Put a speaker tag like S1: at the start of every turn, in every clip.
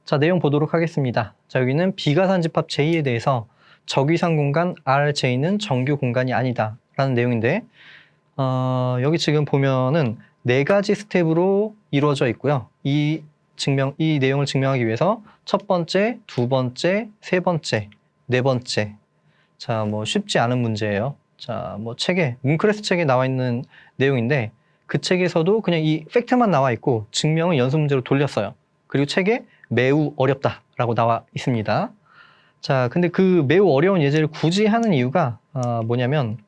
S1: 자, 내용 보도록 하겠습니다. 자, 여기는 비가산 집합 J에 대해서 적위상 공간 RJ는 정규 공간이 아니다 라는 내용인데 여기 지금 보면은 4가지 스텝으로 이루어져 있고요. 이 내용을 증명하기 위해서 첫 번째, 두 번째, 세 번째, 네 번째. 자, 뭐 쉽지 않은 문제예요. 자, 뭐 뭉클레스 책에 나와 있는 내용인데 그 책에서도 그냥 이 팩트만 나와 있고 증명은 연습 문제로 돌렸어요. 그리고 책에 매우 어렵다라고 나와 있습니다. 자, 근데 그 매우 어려운 예제를 굳이 하는 이유가 뭐냐면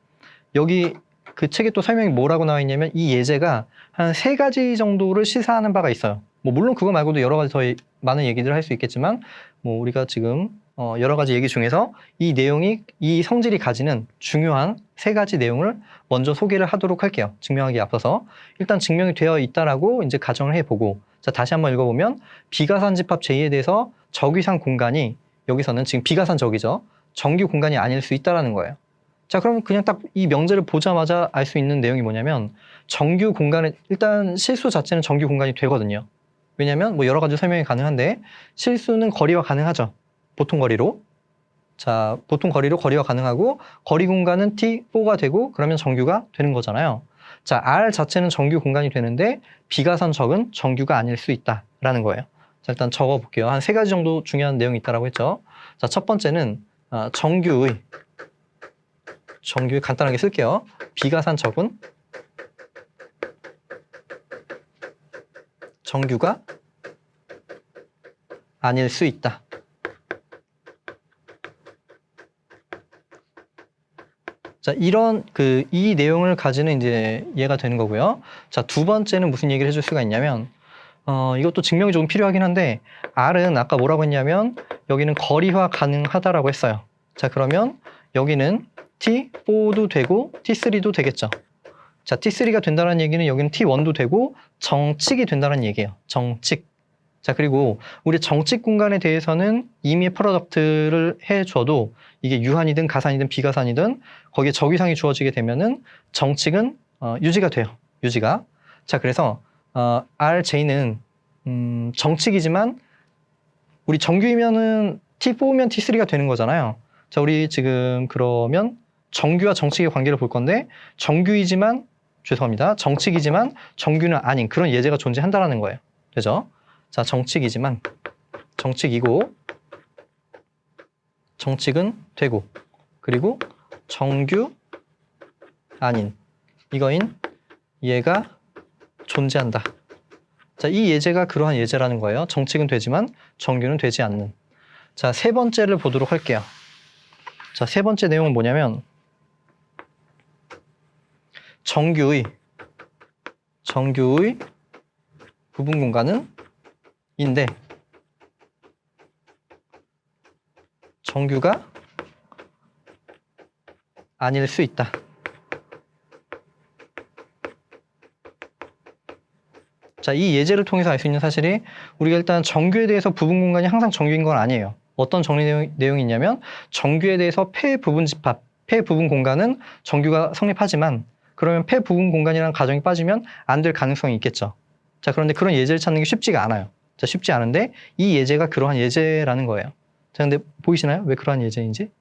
S1: 여기 그 책에 또 설명이 뭐라고 나와 있냐면 이 예제가 한 3가지 정도를 시사하는 바가 있어요. 뭐 물론 그거 말고도 여러 가지 더 많은 얘기들을 할 수 있겠지만 뭐 우리가 지금 여러 가지 얘기 중에서 이 성질이 가지는 중요한 3가지 내용을 먼저 소개를 하도록 할게요. 증명하기에 앞서서 일단 증명이 되어 있다라고 이제 가정을 해보고, 자, 다시 한번 읽어보면 비가산 집합 J에 대해서 적위상 공간이 여기서는 지금 비가산 적이죠. 정규 공간이 아닐 수 있다라는 거예요. 자, 그럼 그냥 딱 이 명제를 보자마자 알 수 있는 내용이 뭐냐면 정규 공간에 일단 실수 자체는 정규 공간이 되거든요. 왜냐하면 뭐 여러 가지 설명이 가능한데 실수는 거리와 가능하죠. 보통 거리로. 자, 보통 거리로 거리와 가능하고 거리 공간은 T4가 되고 그러면 정규가 되는 거잖아요. 자, R 자체는 정규 공간이 되는데 비가산 적은 정규가 아닐 수 있다라는 거예요. 자, 일단 적어볼게요. 한 3가지 정도 중요한 내용이 있다라고 했죠. 자, 첫 번째는 정규의 간단하게 쓸게요. 비가산 적은 정규가 아닐 수 있다. 자, 이 내용을 가지는 이제 이해가 되는 거고요. 자, 두 번째는 무슨 얘기를 해줄 수가 있냐면, 이것도 증명이 조금 필요하긴 한데, R은 아까 뭐라고 했냐면, 여기는 거리화 가능하다라고 했어요. 자, 그러면 여기는 T4도 되고, T3도 되겠죠. 자, T3가 된다는 얘기는 여기는 T1도 되고, 정칙이 된다는 얘기예요. 정칙. 자, 그리고 우리 정칙 공간에 대해서는 이미 프로덕트를 해줘도 이게 유한이든 가산이든 비가산이든 거기에 적위상이 주어지게 되면은 정칙은 유지가 돼요. 유지가. 자, 그래서 RJ는 정칙이지만 우리 정규이면은 T4면 T3가 되는 거잖아요. 자, 우리 지금 그러면 정규와 정칙의 관계를 볼 건데 정규이지만 정칙이지만 정규는 아닌 그런 예제가 존재한다라는 거예요. 되죠? 자, 정칙이지만 정칙이고 정칙은 되고 그리고 정규 아닌 이거인 얘가 존재한다. 자, 이 예제가 그러한 예제라는 거예요. 정칙은 되지만 정규는 되지 않는. 자, 세 번째를 보도록 할게요. 자, 세 번째 내용은 뭐냐면 정규의 부분 공간은 인데 정규가 아닐 수 있다. 자, 이 예제를 통해서 알 수 있는 사실이 우리가 일단 정규에 대해서 부분 공간이 항상 정규인 건 아니에요. 어떤 정리 내용이 있냐면 정규에 대해서 폐 부분 집합, 폐 부분 공간은 정규가 성립하지만 그러면 폐 부분 공간이라는 가정이 빠지면 안 될 가능성이 있겠죠. 자, 그런데 그런 예제를 찾는 게 쉽지가 않아요. 자, 쉽지 않은데 이 예제가 그러한 예제라는 거예요. 자, 근데 보이시나요? 왜 그러한 예제인지?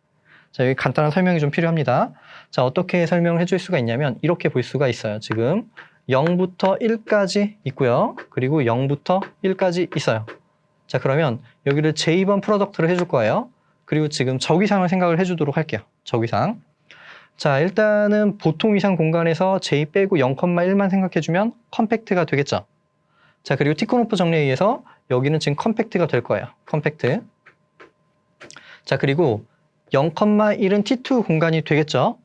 S1: 자, 여기 간단한 설명이 좀 필요합니다. 자, 어떻게 설명을 해줄 수가 있냐면 이렇게 볼 수가 있어요. 지금 0부터 1까지 있고요. 그리고 0부터 1까지 있어요. 자, 그러면 여기를 J번 프로덕트를 해줄 거예요. 그리고 지금 적위상을 생각을 해주도록 할게요. 적위상. 자, 일단은 보통 위상 공간에서 J 빼고 0,1만 생각해주면 컴팩트가 되겠죠. 자, 그리고 티코노프 정리에 의해서 여기는 지금 컴팩트가 될 거예요. 컴팩트. 자, 그리고 0,1은 T2 공간이 되겠죠.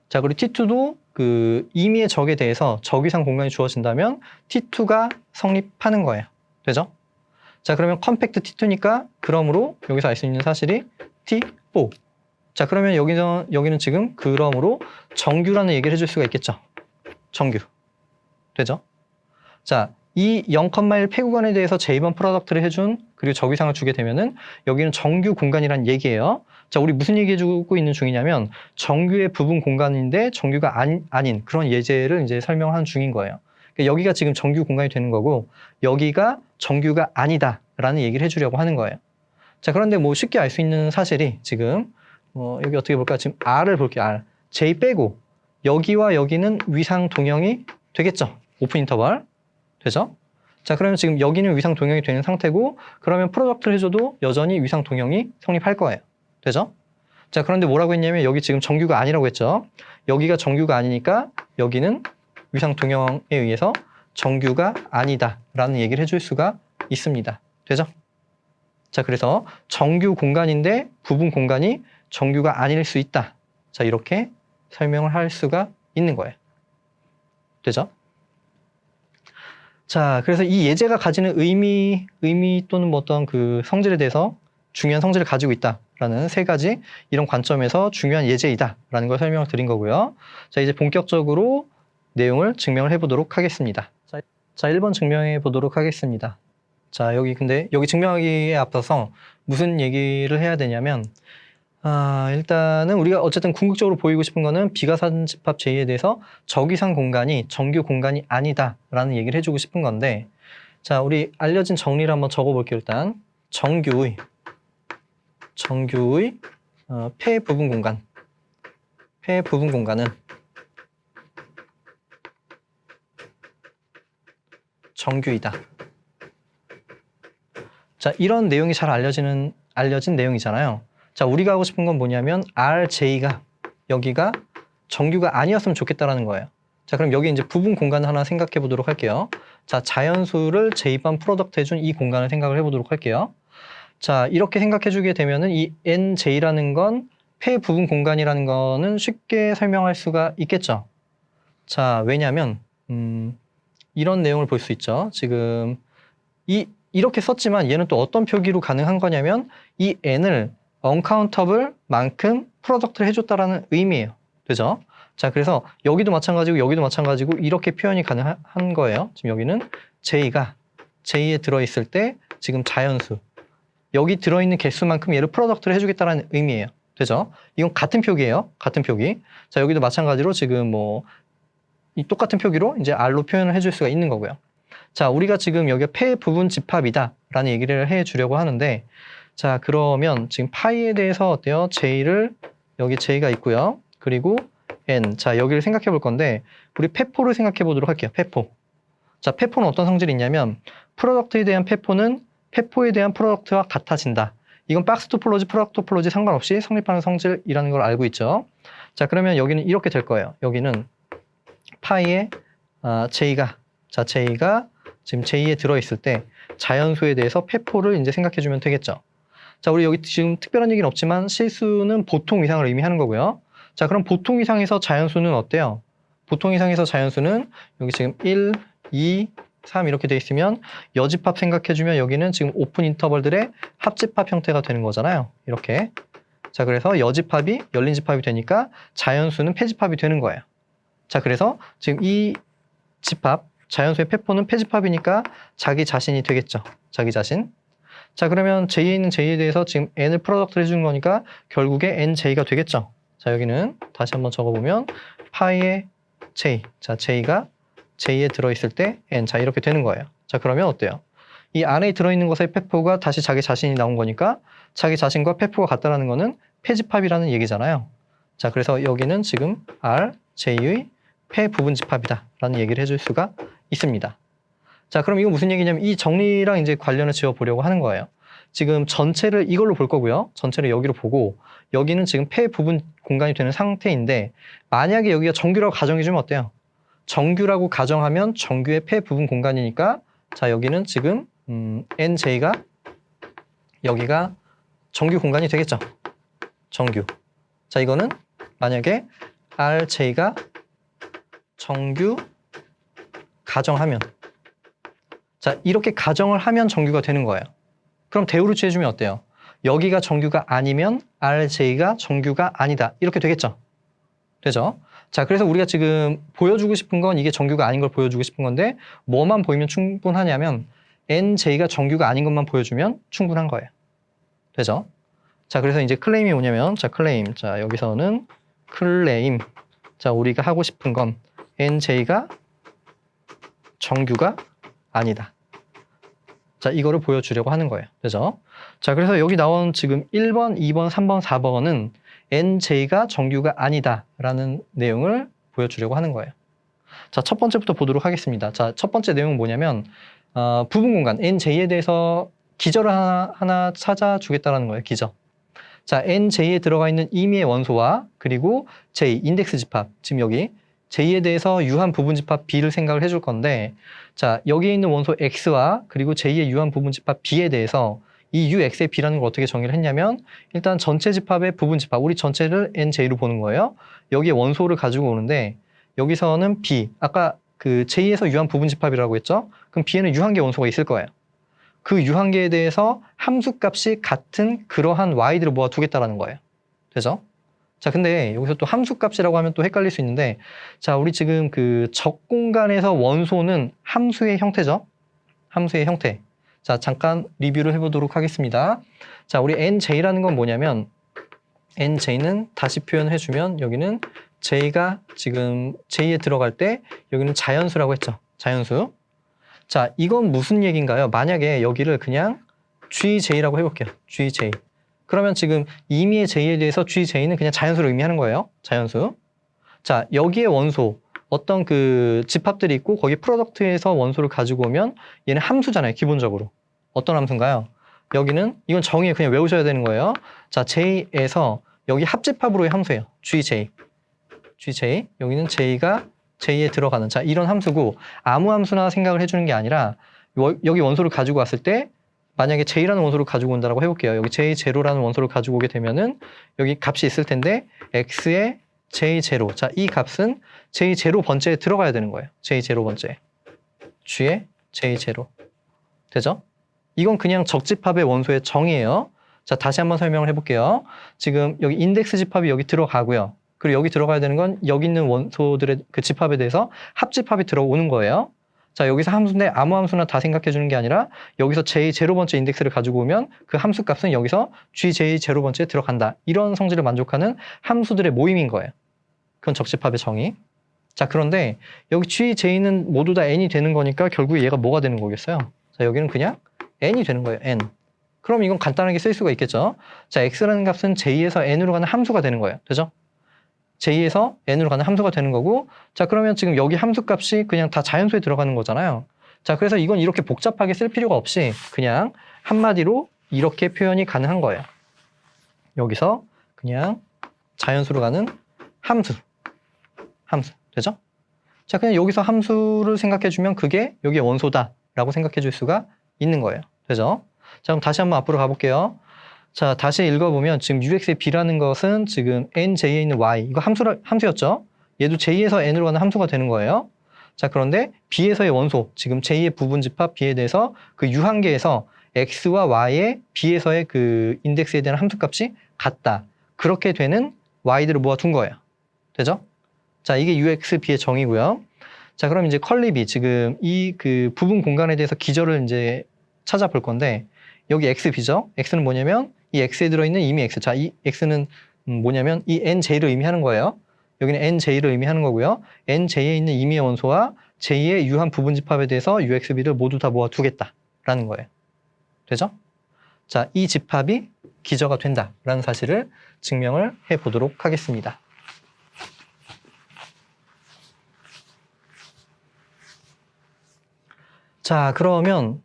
S1: 자, 그리고 T2도 그 임의의 적에 대해서 적위상 공간이 주어진다면 T2가 성립하는 거예요. 되죠? 자, 그러면 컴팩트 T2니까 그러므로 여기서 알 수 있는 사실이 T4. 자, 그러면 여기는 지금 그러므로 정규라는 얘기를 해줄 수가 있겠죠. 정규. 되죠? 자, 이 0,1 폐구간에 대해서 J번 프로덕트를 해준 그리고 적위상을 주게 되면은 여기는 정규 공간이란 얘기예요. 자, 우리 무슨 얘기해주고 있는 중이냐면 정규의 부분 공간인데 정규가 아닌 그런 예제를 이제 설명하는 중인 거예요. 그러니까 여기가 지금 정규 공간이 되는 거고 여기가 정규가 아니다 라는 얘기를 해주려고 하는 거예요. 자, 그런데 뭐 쉽게 알 수 있는 사실이 지금 여기 어떻게 볼까? 지금 R을 볼게요. R. J 빼고 여기와 여기는 위상 동형이 되겠죠? 오픈 인터벌. 되죠? 자, 그러면 지금 여기는 위상 동형이 되는 상태고 그러면 프로덕트를 해줘도 여전히 위상 동형이 성립할 거예요. 되죠? 자, 그런데 뭐라고 했냐면 여기 지금 정규가 아니라고 했죠? 여기가 정규가 아니니까 여기는 위상 동형에 의해서 정규가 아니다 라는 얘기를 해줄 수가 있습니다. 되죠? 자, 그래서 정규 공간인데 부분 공간이 정규가 아닐 수 있다. 자, 이렇게 설명을 할 수가 있는 거예요. 되죠? 자, 그래서 이 예제가 가지는 의미 또는 뭐 어떤 그 성질에 대해서 중요한 성질을 가지고 있다라는 세 가지 이런 관점에서 중요한 예제이다라는 걸 설명을 드린 거고요. 자, 이제 본격적으로 내용을 증명을 해보도록 하겠습니다. 자, 1번 증명해 보도록 하겠습니다. 자, 근데 여기 증명하기에 앞서서 무슨 얘기를 해야 되냐면 일단은 우리가 어쨌든 궁극적으로 보이고 싶은 거는 비가산집합 제2에 대해서 적이상 공간이 정규 공간이 아니다라는 얘기를 해주고 싶은 건데, 자, 우리 알려진 정리를 한번 적어볼게요. 일단 정규의 폐 부분 공간은 정규이다. 자, 이런 내용이 잘 알려진 내용이잖아요. 자, 우리가 하고 싶은 건 뭐냐면 RJ가 여기가 정규가 아니었으면 좋겠다라는 거예요. 자, 그럼 여기 이제 부분 공간 하나 생각해 보도록 할게요. 자, 자연수를 J반 프로덕트 해준 이 공간을 생각을 해보도록 할게요. 자, 이렇게 생각해 주게 되면은 이 NJ라는 건 폐 부분 공간이라는 거는 쉽게 설명할 수가 있겠죠. 자, 왜냐면 이런 내용을 볼 수 있죠. 지금 이렇게 썼지만 얘는 또 어떤 표기로 가능한 거냐면 이 n을 uncountable 만큼 프로덕트를 해줬다라는 의미예요. 되죠? 자, 그래서 여기도 마찬가지고 여기도 마찬가지고 이렇게 표현이 가능한 거예요. 지금 여기는 j가 j에 들어있을 때 지금 자연수 여기 들어있는 개수만큼 얘를 프로덕트를 해주겠다라는 의미예요. 되죠? 이건 같은 표기예요. 같은 표기. 자, 여기도 마찬가지로 지금 이 똑같은 표기로 이제 R로 표현을 해줄 수가 있는 거고요. 자, 우리가 지금 여기가 폐 부분 집합이다 라는 얘기를 해 주려고 하는데, 자, 그러면 지금 파이에 대해서 어때요? 여기 J가 있고요. 그리고 N. 자, 여기를 생각해 볼 건데, 우리 페포를 생각해 보도록 할게요. 페포. 자, 페포는 어떤 성질이 있냐면, 프로덕트에 대한 페포는 페포에 대한 프로덕트와 같아진다. 이건 박스 토폴로지, 프로덕트 토폴로지 상관없이 성립하는 성질이라는 걸 알고 있죠. 자, 그러면 여기는 이렇게 될 거예요. 여기는 파이에 J가 지금 J에 들어있을 때 자연수에 대해서 페포를 이제 생각해 주면 되겠죠. 자, 우리 여기 지금 특별한 얘기는 없지만 실수는 보통 이상을 의미하는 거고요. 자, 그럼 보통 이상에서 자연수는 어때요? 보통 이상에서 자연수는 여기 지금 1, 2, 3 이렇게 돼 있으면 여집합 생각해 주면 여기는 지금 오픈 인터벌들의 합집합 형태가 되는 거잖아요. 이렇게. 자, 그래서 여집합이 열린 집합이 되니까 자연수는 폐집합이 되는 거예요. 자, 그래서 지금 이 집합 자연수의 페포는 폐집합이니까 자기 자신이 되겠죠. 자기 자신. 자, 그러면 J에 있는 J에 대해서 지금 N을 프로덕트를 해주는 거니까 결국에 NJ가 되겠죠. 자, 여기는 다시 한번 적어보면 파이의 J. 자, J가 J에 들어있을 때 N. 자, 이렇게 되는 거예요. 자, 그러면 어때요? 이 안에 들어있는 것의 페포가 다시 자기 자신이 나온 거니까 자기 자신과 페포가 같다라는 거는 폐집합이라는 얘기잖아요. 자, 그래서 여기는 지금 R, J의 폐 부분 집합이다 라는 얘기를 해줄 수가 있습니다. 자, 그럼 이거 무슨 얘기냐면 이 정리랑 이제 관련을 지어 보려고 하는 거예요. 지금 전체를 이걸로 볼 거고요. 전체를 여기로 보고 여기는 지금 폐 부분 공간이 되는 상태인데 만약에 여기가 정규라고 가정해주면 어때요? 정규라고 가정하면 정규의 폐 부분 공간이니까 자, 여기는 지금 NJ가 여기가 정규 공간이 되겠죠. 정규. 자, 이거는 만약에 RJ가 정규 가정하면 자, 이렇게 가정을 하면 정규가 되는 거예요. 그럼 대우를 취해주면 어때요? 여기가 정규가 아니면 RJ가 정규가 아니다. 이렇게 되겠죠? 되죠? 자, 그래서 우리가 지금 보여주고 싶은 건 이게 정규가 아닌 걸 보여주고 싶은 건데 뭐만 보이면 충분하냐면 NJ가 정규가 아닌 것만 보여주면 충분한 거예요. 되죠? 자, 그래서 이제 클레임이 뭐냐면 자, 클레임. 자, 여기서는 클레임. 자, 우리가 하고 싶은 건 NJ가 정규가 아니다. 자, 이거를 보여주려고 하는 거예요. 되죠? 자, 그래서 여기 나온 지금 1번, 2번, 3번, 4번은 NJ가 정규가 아니다라는 내용을 보여주려고 하는 거예요. 자, 첫 번째부터 보도록 하겠습니다. 자, 첫 번째 내용은 뭐냐면 부분 공간 NJ에 대해서 기저를 하나 찾아주겠다라는 거예요. 기저. 자, NJ에 들어가 있는 임의의 원소와 그리고 J, 인덱스 집합. 지금 여기 J에 대해서 유한 부분 집합 B를 생각을 해줄 건데, 자, 여기에 있는 원소 X와 그리고 J의 유한 부분 집합 B에 대해서 이 UX의 B라는 걸 어떻게 정의를 했냐면, 일단 전체 집합의 부분 집합, 우리 전체를 NJ로 보는 거예요. 여기에 원소를 가지고 오는데, 여기서는 B, 아까 그 J에서 유한 부분 집합이라고 했죠? 그럼 B에는 유한계 원소가 있을 거예요. 그 유한계에 대해서 함수값이 같은 그러한 Y들을 모아 두겠다라는 거예요. 되죠? 자, 근데 여기서 또 함수값이라고 하면 또 헷갈릴 수 있는데, 자, 우리 지금 그 적공간에서 원소는 함수의 형태죠? 함수의 형태. 자, 잠깐 리뷰를 해보도록 하겠습니다. 자, 우리 NJ라는 건 뭐냐면, NJ는 다시 표현해주면 여기는 J가 지금 J에 들어갈 때 여기는 자연수라고 했죠. 자연수. 자, 이건 무슨 얘기인가요? 만약에 여기를 그냥 GJ라고 해볼게요. GJ. 그러면 지금 임의의 J에 대해서 GJ는 그냥 자연수를 의미하는 거예요. 자연수. 자, 여기에 원소, 어떤 그 집합들이 있고 거기 프로덕트에서 원소를 가지고 오면 얘는 함수잖아요. 기본적으로. 어떤 함수인가요? 여기는 이건 정의에 그냥 외우셔야 되는 거예요. 자, J에서 여기 합집합으로의 함수예요. GJ. GJ. 여기는 J가 J에 들어가는, 자, 이런 함수고, 아무 함수나 생각을 해주는 게 아니라 여기 원소를 가지고 왔을 때 만약에 J라는 원소를 가지고 온다고 해볼게요. 여기 J0라는 원소를 가지고 오게 되면은 여기 값이 있을 텐데 X에 J0. 자, 이 값은 J0 번째에 들어가야 되는 거예요. J0 번째. G에 J0. 되죠? 이건 그냥 적집합의 원소의 정의예요. 자, 다시 한번 설명을 해볼게요. 지금 여기 인덱스 집합이 여기 들어가고요. 그리고 여기 들어가야 되는 건 여기 있는 원소들의 그 집합에 대해서 합집합이 들어오는 거예요. 자, 여기서 함수인데 아무 함수나 다 생각해 주는 게 아니라 여기서 J0번째 인덱스를 가지고 오면 그 함수 값은 여기서 GJ0번째에 들어간다. 이런 성질을 만족하는 함수들의 모임인 거예요. 그건 적집합의 정의. 자, 그런데 여기 GJ는 모두 다 N이 되는 거니까 결국에 얘가 뭐가 되는 거겠어요? 자, 여기는 그냥 N이 되는 거예요. N. 그럼 이건 간단하게 쓸 수가 있겠죠? 자, X라는 값은 J에서 N으로 가는 함수가 되는 거예요. 되죠? J에서 N으로 가는 함수가 되는 거고, 자, 그러면 지금 여기 함수값이 그냥 다 자연수에 들어가는 거잖아요. 자, 그래서 이건 이렇게 복잡하게 쓸 필요가 없이 그냥 한마디로 이렇게 표현이 가능한 거예요. 여기서 그냥 자연수로 가는 함수. 되죠? 자, 그냥 여기서 함수를 생각해주면 그게 여기에 원소다라고 생각해줄 수가 있는 거예요. 되죠? 자, 그럼 다시 한번 앞으로 가볼게요. 자, 다시 읽어보면 지금 UX의 B라는 것은 지금 NJ에 있는 Y, 이거 함수였죠? 얘도 J에서 N으로 가는 함수가 되는 거예요. 자, 그런데 B에서의 원소, 지금 J의 부분 집합 B에 대해서 그 유한계에서 X와 Y의 B에서의 그 인덱스에 대한 함수값이 같다. 그렇게 되는 Y들을 모아둔 거예요. 되죠? 자, 이게 UX B의 정의고요. 자, 그럼 이제 컬리 B, 지금 이 그 부분 공간에 대해서 기저를 이제 찾아볼 건데, 여기 XB죠? X는 뭐냐면 이 X에 들어있는 임의 X. 자, 이 X는 뭐냐면 이 NJ를 의미하는 거예요. 여기는 NJ를 의미하는 거고요. NJ에 있는 임의의 원소와 J의 유한 부분 집합에 대해서 UXB를 모두 다 모아두겠다라는 거예요. 되죠? 자, 이 집합이 기저가 된다라는 사실을 증명을 해보도록 하겠습니다. 자, 그러면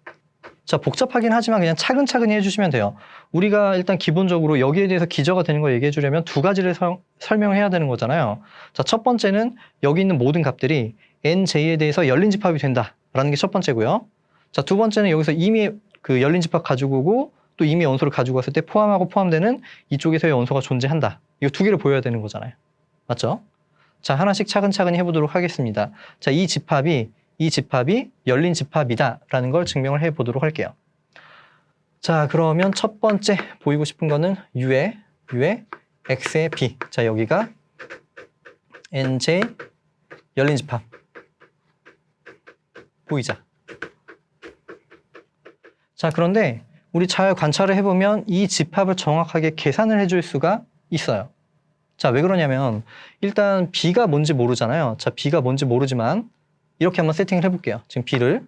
S1: 자, 복잡하긴 하지만 그냥 차근차근히 해주시면 돼요. 우리가 일단 기본적으로 여기에 대해서 기저가 되는 걸 얘기해 주려면 두 가지를 설명해야 되는 거잖아요. 자, 첫 번째는 여기 있는 모든 값들이 NJ에 대해서 열린 집합이 된다라는 게 첫 번째고요. 자, 두 번째는 여기서 이미 그 열린 집합 가지고 오고 또 이미 원소를 가지고 왔을 때 포함하고 포함되는 이쪽에서의 원소가 존재한다. 이거 두 개를 보여야 되는 거잖아요. 맞죠? 자, 하나씩 차근차근히 해보도록 하겠습니다. 자, 이 집합이 열린 집합이다라는 걸 증명을 해보도록 할게요. 자, 그러면 첫 번째 보이고 싶은 거는 U에 X의 B. 자, 여기가 NJ 열린 집합. 보이죠? 자, 그런데 우리 잘 관찰을 해보면 이 집합을 정확하게 계산을 해줄 수가 있어요. 자, 왜 그러냐면 일단 B가 뭔지 모르잖아요. 자, B가 뭔지 모르지만 이렇게 한번 세팅을 해볼게요. 지금 B를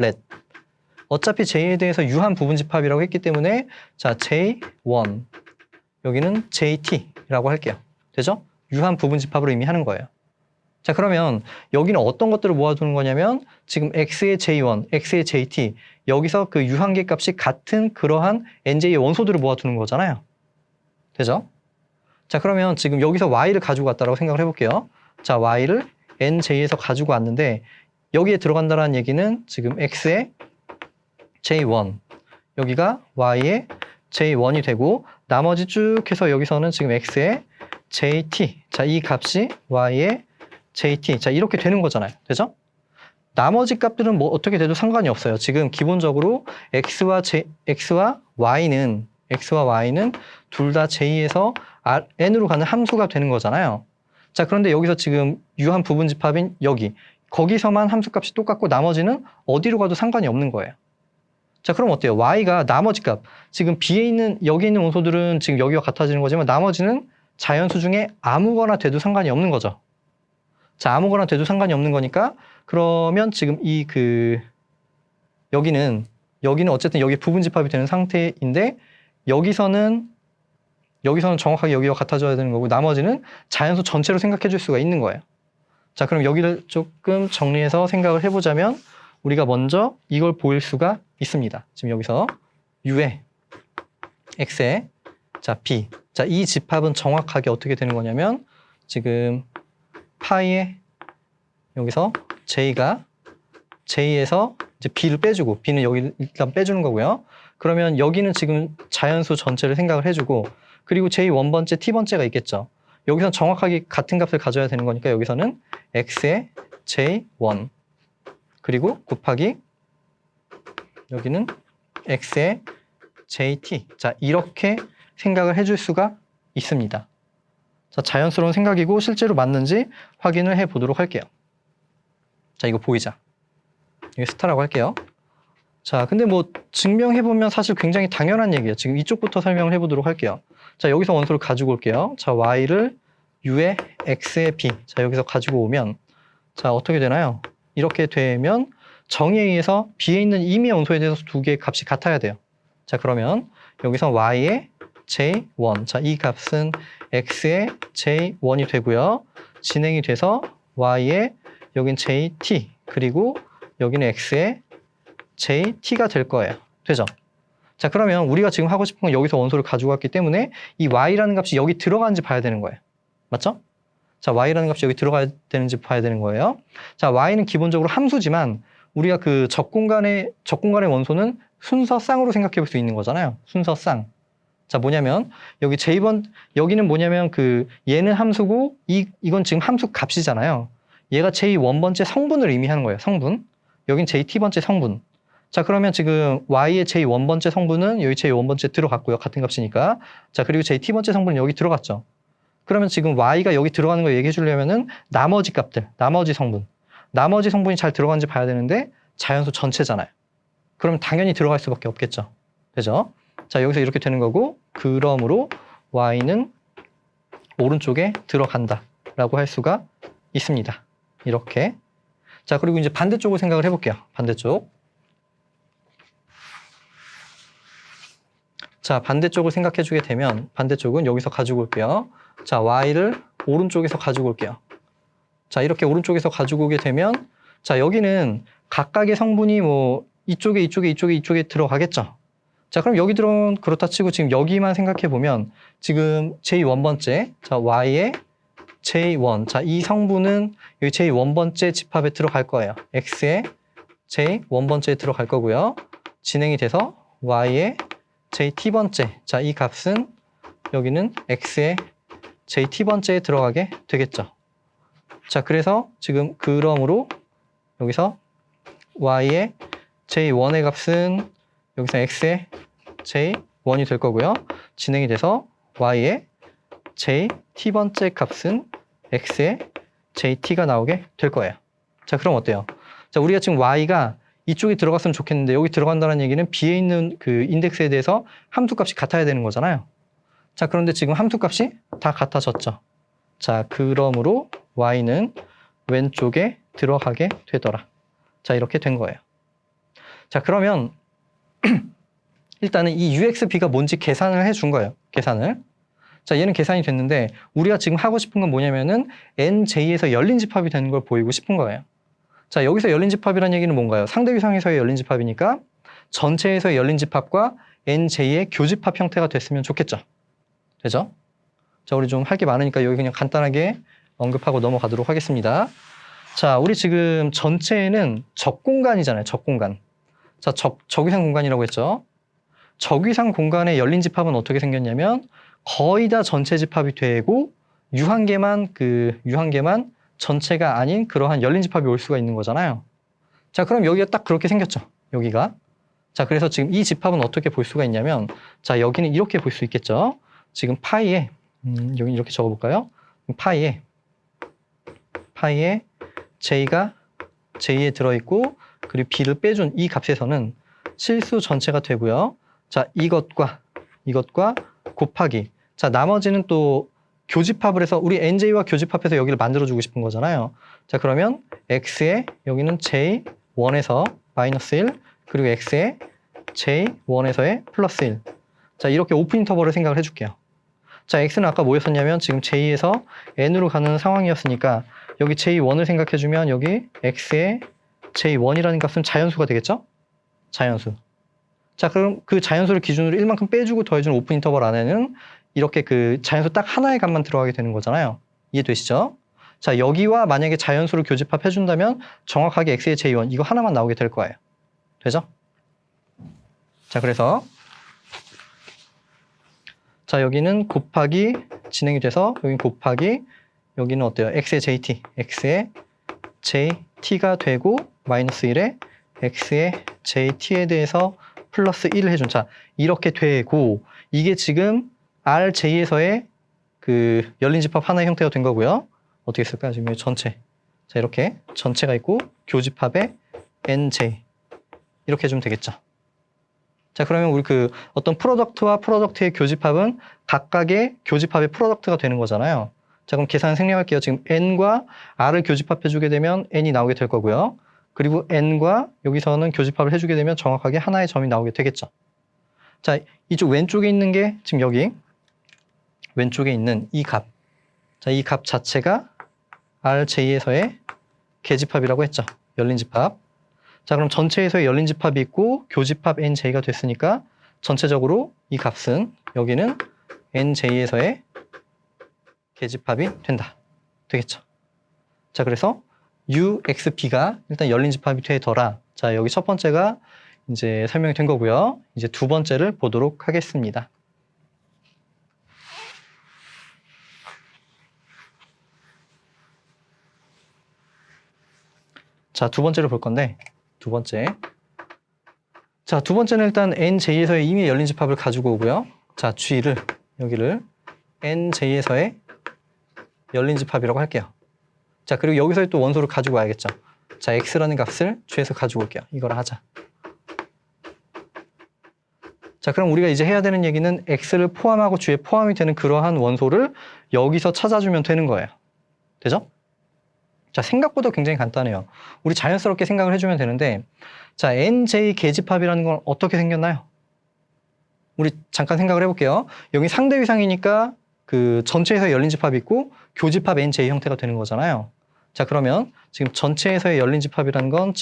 S1: let. 어차피 J에 대해서 유한 부분집합이라고 했기 때문에 자, J1 여기는 JT라고 할게요. 되죠? 유한 부분집합으로 이미 하는 거예요. 자, 그러면 여기는 어떤 것들을 모아두는 거냐면 지금 X의 J1, X의 JT 여기서 그 유한계 값이 같은 그러한 NJ의 원소들을 모아두는 거잖아요. 되죠? 자, 그러면 지금 여기서 Y를 가지고 왔다고 생각을 해볼게요. 자, Y를 NJ에서 가지고 왔는데 여기에 들어간다는 얘기는 지금 X의 J1 여기가 Y의 J1이 되고 나머지 쭉 해서 여기서는 지금 X의 JT 자, 이 값이 Y의 JT 자, 이렇게 되는 거잖아요. 되죠? 나머지 값들은 뭐 어떻게 돼도 상관이 없어요. 지금 기본적으로 X와 Y는 둘 다 J에서 N으로 가는 함수가 되는 거잖아요. 자, 그런데 여기서 지금 유한 부분집합인 여기 거기서만 함수값이 똑같고 나머지는 어디로 가도 상관이 없는 거예요. 자, 그럼 어때요? Y가 나머지 값 지금 B에 있는 여기 있는 원소들은 지금 여기와 같아지는 거지만 나머지는 자연수 중에 아무거나 돼도 상관이 없는 거죠. 자, 아무거나 돼도 상관이 없는 거니까 그러면 지금 여기는 어쨌든 여기 부분집합이 되는 상태인데 여기서는 정확하게 여기와 같아져야 되는 거고 나머지는 자연수 전체로 생각해 줄 수가 있는 거예요. 자, 그럼 여기를 조금 정리해서 생각을 해보자면 우리가 먼저 이걸 보일 수가 있습니다. 지금 여기서 U에 X에 자, B. 자, 이 집합은 정확하게 어떻게 되는 거냐면 지금 파이에 여기서 J가 J에서 이제 B를 빼주고 B는 여기 일단 빼주는 거고요. 그러면 여기는 지금 자연수 전체를 생각을 해주고 그리고 J1번째, T번째가 있겠죠. 여기서 정확하게 같은 값을 가져야 되는 거니까 여기서는 X의 J1 그리고 곱하기 여기는 X의 JT 자, 이렇게 생각을 해줄 수가 있습니다. 자, 자연스러운 생각이고 실제로 맞는지 확인을 해보도록 할게요. 자, 이거 보이자. 이거 스타라고 할게요. 자, 근데 뭐 증명해보면 사실 굉장히 당연한 얘기예요. 지금 이쪽부터 설명을 해보도록 할게요. 자, 여기서 원소를 가지고 올게요. 자, Y를 U에 X에 B. 자, 여기서 가지고 오면 자, 어떻게 되나요? 이렇게 되면 정의에 의해서 B에 있는 임의 원소에 대해서 두 개의 값이 같아야 돼요. 자, 그러면 여기서 Y의 J1. 자, 이 값은 X의 J1이 되고요. 진행이 돼서 Y의 여긴 JT 그리고 여기는 X의 JT가 될 거예요. 되죠? 자, 그러면 우리가 지금 하고 싶은 건 여기서 원소를 가지고 왔기 때문에 이 Y라는 값이 여기 들어가는지 봐야 되는 거예요. 맞죠? 자, Y라는 값이 여기 들어가야 되는지 봐야 되는 거예요. 자, Y는 기본적으로 함수지만 우리가 그 적공간의 원소는 순서쌍으로 생각해 볼 수 있는 거잖아요. 순서쌍. 자, 뭐냐면 여기 여기는 뭐냐면 얘는 함수고 이건 지금 함수 값이잖아요. 얘가 J1번째 성분을 의미하는 거예요. 성분. 여긴 JT번째 성분. 자, 그러면 지금 Y의 J1번째 성분은 여기 J1번째 들어갔고요. 같은 값이니까. 자, 그리고 JT번째 성분은 여기 들어갔죠. 그러면 지금 Y가 여기 들어가는 걸 얘기해 주려면은 나머지 값들, 나머지 성분이 잘 들어가는지 봐야 되는데 자연수 전체잖아요. 그러면 당연히 들어갈 수밖에 없겠죠. 되죠? 자, 여기서 이렇게 되는 거고 그러므로 Y는 오른쪽에 들어간다 라고 할 수가 있습니다. 이렇게. 자, 그리고 이제 반대쪽을 생각을 해볼게요. 반대쪽. 자, 반대쪽을 생각해 주게 되면 반대쪽은 여기서 가지고 올게요. 자, Y를 오른쪽에서 가지고 올게요. 자, 이렇게 오른쪽에서 가지고 오게 되면 자, 여기는 각각의 성분이 뭐 이쪽에 들어가겠죠. 자, 그럼 여기 들어온 그렇다 치고 지금 여기만 생각해 보면 지금 J1번째 자, Y의 J1 자, 이 성분은 여기 J1번째 집합에 들어갈 거예요. X의 J1번째에 들어갈 거고요. 진행이 돼서 Y의 JT번째 자, 이 값은 여기는 X의 JT번째에 들어가게 되겠죠. 자, 그래서 지금 그러므로 여기서 Y의 J1의 값은 여기서 X의 J1이 될 거고요. 진행이 돼서 Y의 JT번째 값은 X의 JT가 나오게 될 거예요. 자, 그럼 어때요? 자, 우리가 지금 Y가 이쪽에 들어갔으면 좋겠는데 여기 들어간다는 얘기는 B에 있는 그 인덱스에 대해서 함수값이 같아야 되는 거잖아요. 자, 그런데 지금 함수값이 다 같아졌죠. 자, 그러므로 Y는 왼쪽에 들어가게 되더라. 자, 이렇게 된 거예요. 자, 그러면 일단은 이 UXB가 뭔지 계산을 해준 거예요. 계산을. 자, 얘는 계산이 됐는데 우리가 지금 하고 싶은 건 뭐냐면은 NJ에서 열린 집합이 되는 걸 보이고 싶은 거예요. 자, 여기서 열린 집합이라는 얘기는 뭔가요? 상대 위상에서의 열린 집합이니까 전체에서의 열린 집합과 NJ의 교집합 형태가 됐으면 좋겠죠. 되죠? 자, 우리 좀 할 게 많으니까 여기 그냥 간단하게 언급하고 넘어가도록 하겠습니다. 자, 우리 지금 전체에는 적공간이잖아요. 적공간. 자, 적위상 공간이라고 했죠. 적위상 공간의 열린 집합은 어떻게 생겼냐면 거의 다 전체 집합이 되고 유한계만 전체가 아닌 그러한 열린 집합이 올 수가 있는 거잖아요. 자, 그럼 여기가 딱 그렇게 생겼죠. 여기가. 자, 그래서 지금 이 집합은 어떻게 볼 수가 있냐면 자, 여기는 이렇게 볼 수 있겠죠. 지금 파이에 여기 이렇게 적어볼까요? 파이에 J가 J에 들어있고 그리고 B를 빼준 이 값에서는 실수 전체가 되고요. 자, 이것과 곱하기. 자, 나머지는 또 교집합을 해서 우리 NJ와 교집합해서 여기를 만들어주고 싶은 거잖아요. 자, 그러면 X에 여기는 J1에서 마이너스 1 그리고 X에 J1에서의 플러스 1. 자, 이렇게 오픈 인터벌을 생각을 해줄게요. 자, X는 아까 뭐였었냐면 지금 J에서 N으로 가는 상황이었으니까 여기 J1을 생각해주면 여기 X에 J1이라는 값은 자연수가 되겠죠? 자연수. 자, 그럼 그 자연수를 기준으로 1만큼 빼주고 더해주는 오픈 인터벌 안에는 이렇게 그 자연수 딱 하나의 값만 들어가게 되는 거잖아요. 이해되시죠? 자, 여기와 만약에 자연수를 교집합해준다면 정확하게 X의 J1 이거 하나만 나오게 될 거예요. 되죠? 자, 그래서 자, 여기는 곱하기 진행이 돼서 여기는 곱하기 여기는 어때요? X의 JT가 되고 마이너스 1에 X의 JT에 대해서 플러스 1을 해준. 자, 이렇게 되고 이게 지금 RJ에서의 그 열린 집합 하나의 형태가 된 거고요. 어떻게 쓸까요? 지금 전체. 자, 이렇게 전체가 있고 교집합에 NJ 이렇게 해주면 되겠죠. 자, 그러면 우리 그 어떤 프로덕트와 프로덕트의 교집합은 각각의 교집합의 프로덕트가 되는 거잖아요. 자, 그럼 계산 생략할게요. 지금 N과 R을 교집합해주게 되면 N이 나오게 될 거고요. 그리고 N과 여기서는 교집합을 해주게 되면 정확하게 하나의 점이 나오게 되겠죠. 자, 이쪽 왼쪽에 있는 게 지금 여기 왼쪽에 있는 이 값. 자, 이 값 자체가 RJ에서의 계집합이라고 했죠. 열린 집합. 자, 그럼 전체에서의 열린 집합이 있고 교집합 NJ가 됐으니까 전체적으로 이 값은 여기는 NJ에서의 계집합이 된다. 되겠죠. 자, 그래서 UXB가 일단 열린 집합이 되더라. 자, 여기 첫 번째가 이제 설명이 된 거고요. 이제 두 번째를 보도록 하겠습니다. 자, 두 번째를 볼 건데 두 번째. 자, 두 번째는 일단 NJ에서의 이미 열린 집합을 가지고 오고요. 자, G를 여기를 NJ에서의 열린 집합이라고 할게요. 자, 그리고 여기서 또 원소를 가지고 와야겠죠. 자, X라는 값을 G에서 가지고 올게요. 이걸 하자. 자, 그럼 우리가 이제 해야 되는 얘기는 X를 포함하고 G에 포함이 되는 그러한 원소를 여기서 찾아주면 되는 거예요. 되죠? 자, 생각보다 굉장히 간단해요. 우리 자연스럽게 생각을 해주면 되는데 자, NJ 계집합이라는 건 어떻게 생겼나요? 우리 잠깐 생각을 해볼게요. 여기 상대 위상이니까 그 전체에서 열린 집합이 있고 교집합 NJ 형태가 되는 거잖아요. 자, 그러면 지금 전체에서의 열린 집합이라는 건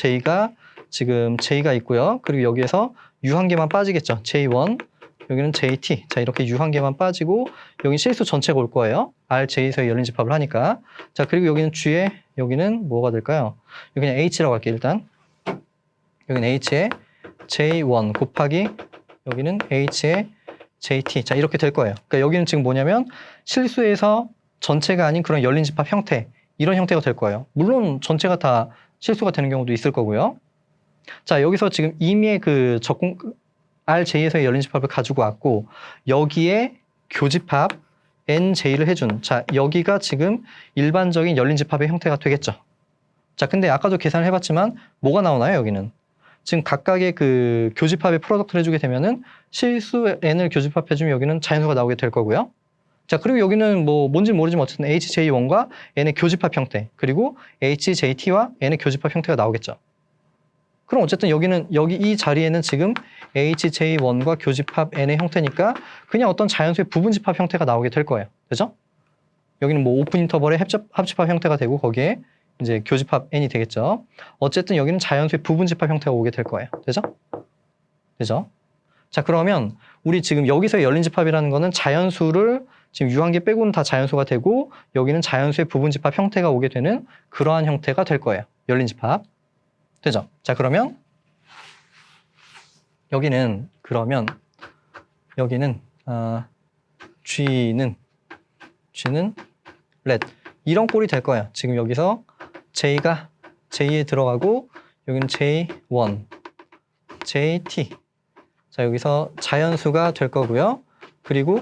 S1: 지금 J가 있고요. 그리고 여기에서 U 한 개만 빠지겠죠. J1, 여기는 JT. 자, 이렇게 U 한 개만 빠지고 여기 실수 전체가 올 거예요. RJ에서의 열린 집합을 하니까. 자, 그리고 여기는 G에 여기는 뭐가 될까요? 여기 그냥 H라고 할게요. 일단 여기는 H에 J1 곱하기 여기는 H에 JT. 자, 이렇게 될 거예요. 그러니까 여기는 지금 뭐냐면 실수에서 전체가 아닌 그런 열린 집합 형태, 이런 형태가 될 거예요. 물론 전체가 다 실수가 되는 경우도 있을 거고요. 자, 여기서 지금 이미의 그 RJ에서의 열린 집합을 가지고 왔고 여기에 교집합 NJ를 해준. 자, 여기가 지금 일반적인 열린 집합의 형태가 되겠죠. 자, 근데 아까도 계산을 해봤지만 뭐가 나오나요? 여기는 지금 각각의 그 교집합의 프로덕트를 해주게 되면은 실수 N을 교집합해주면 여기는 자연수가 나오게 될 거고요. 자, 그리고 여기는 뭐 뭔지 모르지만 어쨌든 HJ1과 N의 교집합 형태, 그리고 HJT와 N의 교집합 형태가 나오겠죠. 그럼 어쨌든 여기 이 자리에는 지금 HJ1과 교집합 N의 형태니까 그냥 어떤 자연수의 부분집합 형태가 나오게 될 거예요. 그죠? 여기는 뭐 오픈 인터벌의 합집합 형태가 되고 거기에 이제 교집합 N이 되겠죠. 어쨌든 여기는 자연수의 부분집합 형태가 오게 될 거예요. 되죠? 되죠? 자, 그러면 우리 지금 여기서의 열린 집합이라는 거는 자연수를 지금 유한계 빼고는 다 자연수가 되고 여기는 자연수의 부분집합 형태가 오게 되는 그러한 형태가 될 거예요. 열린 집합. 되죠? 자, 그러면 여기는 G는 let 이런 꼴이 될 거예요. 지금 여기서 J가 J에 들어가고 여기는 J1, JT. 자, 여기서 자연수가 될 거고요. 그리고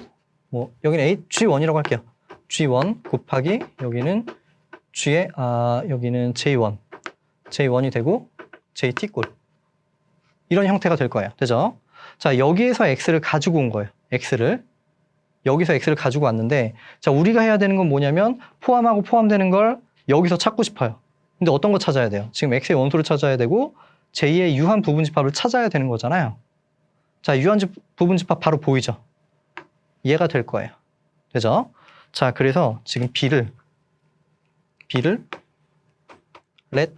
S1: 뭐 여기는 G1이라고 할게요. G1 곱하기 여기는 여기는 J1이 되고 JT 꼴. 이런 형태가 될 거예요. 되죠? 자, 여기에서 X를 가지고 온 거예요. 여기서 X를 가지고 왔는데, 자, 우리가 해야 되는 건 뭐냐면, 포함하고 포함되는 걸 여기서 찾고 싶어요. 근데 어떤 거 찾아야 돼요? 지금 X의 원소를 찾아야 되고, J의 유한 부분집합을 찾아야 되는 거잖아요. 자, 유한 부분집합 바로 보이죠? 얘가 될 거예요. 되죠? 자, 그래서 지금 B를 let,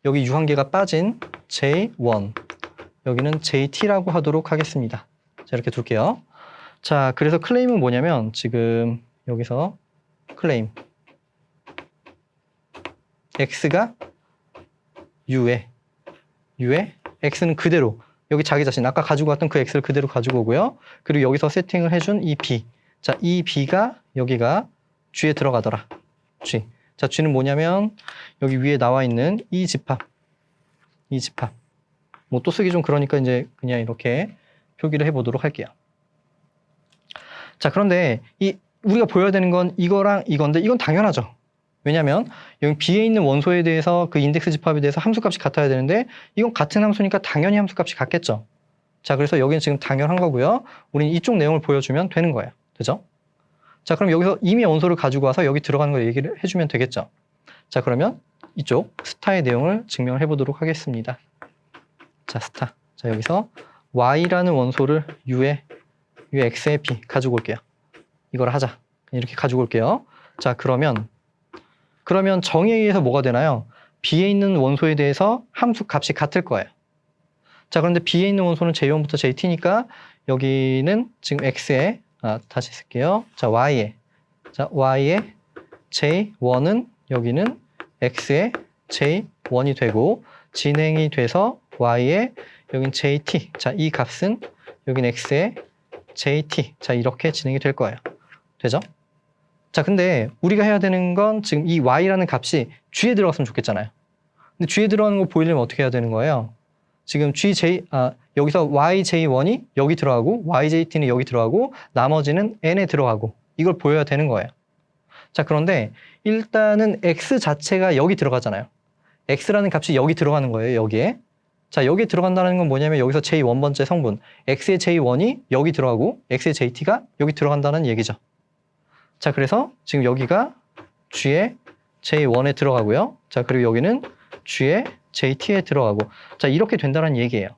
S1: 여기 유한계가 빠진 J1, 여기는 JT라고 하도록 하겠습니다. 자, 이렇게 둘게요. 자, 그래서 클레임은 뭐냐면 지금 여기서 클레임 X가 U에 X는 그대로 여기 자기 자신 아까 가지고 왔던 그 X를 그대로 가지고 오고요. 그리고 여기서 세팅을 해준 이 B. 자, 이 B가 여기가 G에 들어가더라. G. 자, G는 뭐냐면 여기 위에 나와 있는 이 집합. 뭐 또 쓰기 좀 그러니까 이제 그냥 이렇게 표기를 해보도록 할게요. 자, 그런데 우리가 보여야 되는 건 이거랑 이건데 이건 당연하죠. 왜냐면 여기 B에 있는 원소에 대해서 그 인덱스 집합에 대해서 함수값이 같아야 되는데 이건 같은 함수니까 당연히 함수값이 같겠죠. 자, 그래서 여기는 지금 당연한 거고요. 우리는 이쪽 내용을 보여주면 되는 거예요. 되죠? 자, 그럼 여기서 이미 원소를 가지고 와서 여기 들어가는 걸 얘기를 해주면 되겠죠. 자, 그러면 이쪽 스타의 내용을 증명을 해보도록 하겠습니다. 자, 스타. 자, 여기서 Y라는 원소를 U에 X에 B 가지고 올게요. 이걸 하자. 이렇게 가지고 올게요. 자, 그러면 정의에 의해서 뭐가 되나요? B에 있는 원소에 대해서 함수 값이 같을 거예요. 자, 그런데 B에 있는 원소는 J1부터 JT니까 여기는 지금 X에 다시 쓸게요. 자, Y에 J1은 여기는 X에 J1이 되고 진행이 돼서 Y에 여긴 JT. 자, 이 값은 여긴 X에 JT. 자, 이렇게 진행이 될 거예요. 되죠? 자, 근데 우리가 해야 되는 건 지금 이 Y라는 값이 G에 들어갔으면 좋겠잖아요. 근데 G에 들어가는 거 보이려면 어떻게 해야 되는 거예요? 지금 여기서 YJ1이 여기 들어가고 YJT는 여기 들어가고 나머지는 N에 들어가고 이걸 보여야 되는 거예요. 자, 그런데 일단은 X 자체가 여기 들어가잖아요. X라는 값이 여기 들어가는 거예요. 여기에. 자, 여기 들어간다는 건 뭐냐면 여기서 J1번째 성분 X의 J1이 여기 들어가고 X의 JT가 여기 들어간다는 얘기죠. 자, 그래서 지금 여기가 G의 J1에 들어가고요. 자, 그리고 여기는 G의 JT에 들어가고 자, 이렇게 된다는 얘기예요.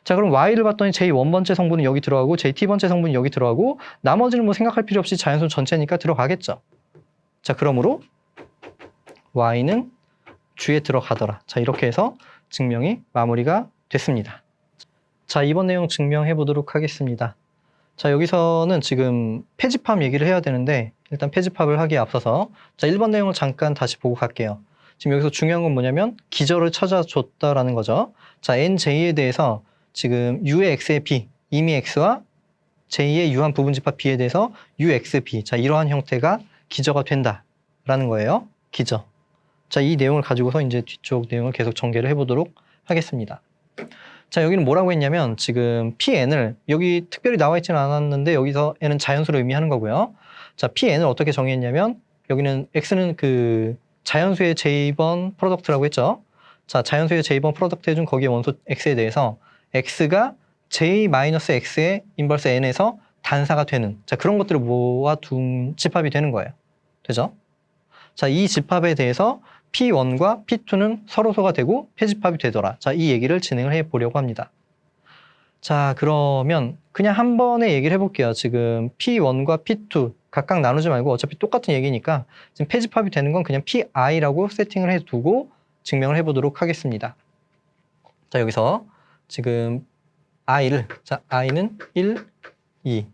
S1: 자, 그럼 Y를 봤더니 J1번째 성분은 여기 들어가고 JT번째 성분이 여기 들어가고 나머지는 뭐 생각할 필요 없이 자연수 전체니까 들어가겠죠. 자, 그러므로 Y는 G에 들어가더라. 자, 이렇게 해서 증명이 마무리가 됐습니다. 자, 이번 내용 증명해 보도록 하겠습니다. 자, 여기서는 지금 패집합 얘기를 해야 되는데 일단 패집합을 하기에 앞서서 자, 1번 내용을 잠깐 다시 보고 갈게요. 지금 여기서 중요한 건 뭐냐면 기저를 찾아줬다라는 거죠. 자, NJ에 대해서 지금 U의 X의 B, 이미 X와 J의 유한 부분집합 B에 대해서 UXB, 자, 이러한 형태가 기저가 된다라는 거예요. 기저. 자, 이 내용을 가지고서 이제 뒤쪽 내용을 계속 전개를 해보도록 하겠습니다. 자, 여기는 뭐라고 했냐면 지금 PN을 여기 특별히 나와 있지는 않았는데 여기서 N은 자연수를 의미하는 거고요. 자, PN을 어떻게 정의했냐면 여기는 X는 그 자연수의 J번 프로덕트라고 했죠. 자, 자연수의 J번 프로덕트 해준 거기에 원소 X에 대해서 X가 J-X의 인버스 N에서 단사가 되는 자, 그런 것들을 모아둔 집합이 되는 거예요. 되죠? 자, 이 집합에 대해서 P1과 P2는 서로소가 되고 패집합이 되더라. 자, 이 얘기를 진행을 해 보려고 합니다. 자, 그러면 그냥 한 번에 얘기를 해볼게요. 지금 P1과 P2 각각 나누지 말고 어차피 똑같은 얘기니까 지금 패집합이 되는 건 그냥 PI라고 세팅을 해두고 증명을 해보도록 하겠습니다. 자, 여기서 지금 자, I는 1, 2.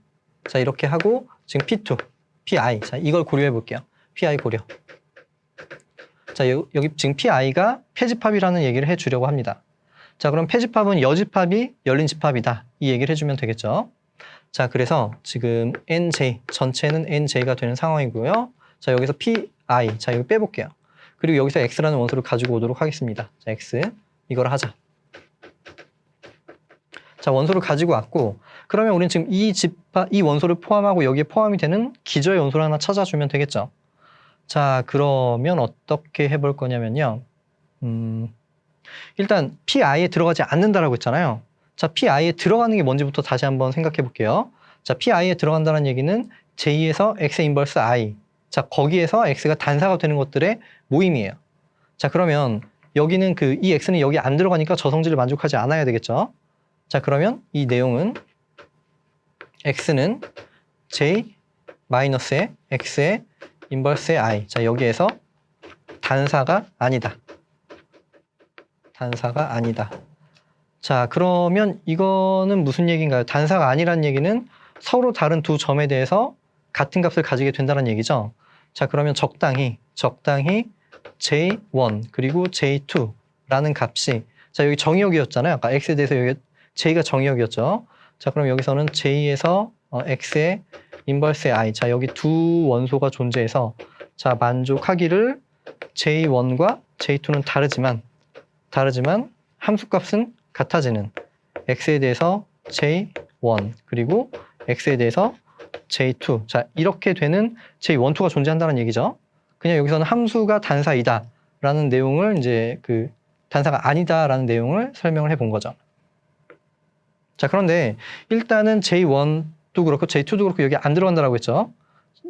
S1: 자, 이렇게 하고 지금 P2, PI. 자, 이걸 고려해 볼게요. PI 고려. 자, 여기 지금 PI가 패집합이라는 얘기를 해주려고 합니다. 자, 그럼 패집합은 여집합이 열린 집합이다. 이 얘기를 해주면 되겠죠. 자, 그래서 지금 NJ, 전체는 NJ가 되는 상황이고요. 자, 여기서 PI. 자, 이거 빼볼게요. 그리고 여기서 X라는 원소를 가지고 오도록 하겠습니다. 자, X. 이걸 하자. 자, 원소를 가지고 왔고, 그러면 우리는 지금 이 원소를 포함하고 여기에 포함이 되는 기저의 원소를 하나 찾아주면 되겠죠. 자, 그러면 어떻게 해볼 거냐면요. 일단 PI에 들어가지 않는다라고 했잖아요. 자, PI에 들어가는 게 뭔지부터 다시 한번 생각해 볼게요. 자, PI에 들어간다는 얘기는 J에서 X의 인버스 I. 자, 거기에서 X가 단사가 되는 것들의 모임이에요. 자, 그러면 여기는 이 X는 여기 안 들어가니까 저 성질을 만족하지 않아야 되겠죠. 자, 그러면 이 내용은 X는 J 마이너스의 X의 인버스의 I. 자, 여기에서 단사가 아니다. 단사가 아니다. 자, 그러면 이거는 무슨 얘기인가요? 단사가 아니라는 얘기는 서로 다른 두 점에 대해서 같은 값을 가지게 된다는 얘기죠. 자, 그러면 적당히 J1 그리고 J2라는 값이, 자, 여기 정의역이었잖아요. 아까 X에 대해서 여기 J가 정의역이었죠. 자, 그럼 여기서는 J에서 X의 인버스의 I. 자, 여기 두 원소가 존재해서, 자, 만족하기를 J1과 J2는 다르지만 함수값은 같아지는 X에 대해서 J1 그리고 X에 대해서 J2. 자, 이렇게 되는 J12가 존재한다는 얘기죠. 그냥 여기서는 함수가 단사이다 라는 내용을 이제 단사가 아니다 라는 내용을 설명을 해본 거죠. 자, 그런데 일단은 J1도 그렇고 J2도 그렇고 여기 안 들어간다라고 했죠.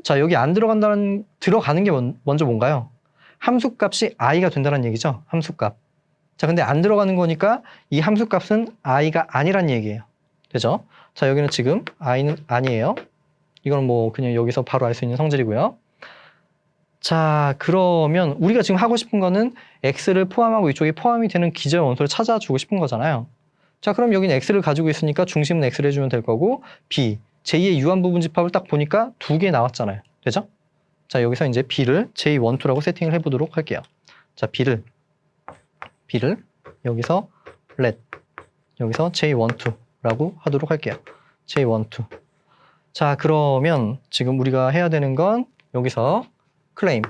S1: 자, 여기 안 들어가는 게 먼저 뭔가요? 함수값이 i가 된다는 얘기죠. 함수값. 자, 근데 안 들어가는 거니까 이 함수값은 i가 아니란 얘기예요. 되죠? 자, 여기는 지금 i는 아니에요. 이건 뭐 그냥 여기서 바로 알 수 있는 성질이고요. 자, 그러면 우리가 지금 하고 싶은 거는 x를 포함하고 이쪽에 포함이 되는 기저의 원소를 찾아주고 싶은 거잖아요. 자, 그럼 여기는 x를 가지고 있으니까 중심은 x를 해주면 될 거고, b, j-의 유한부분 집합을 딱 보니까 두 개 나왔잖아요. 되죠? 자, 여기서 이제 b를 j12라고 세팅을 해보도록 할게요. 자, b를 여기서 let, 여기서 j12라고 하도록 할게요. j12. 자, 그러면 지금 우리가 해야 되는 건 여기서 claim.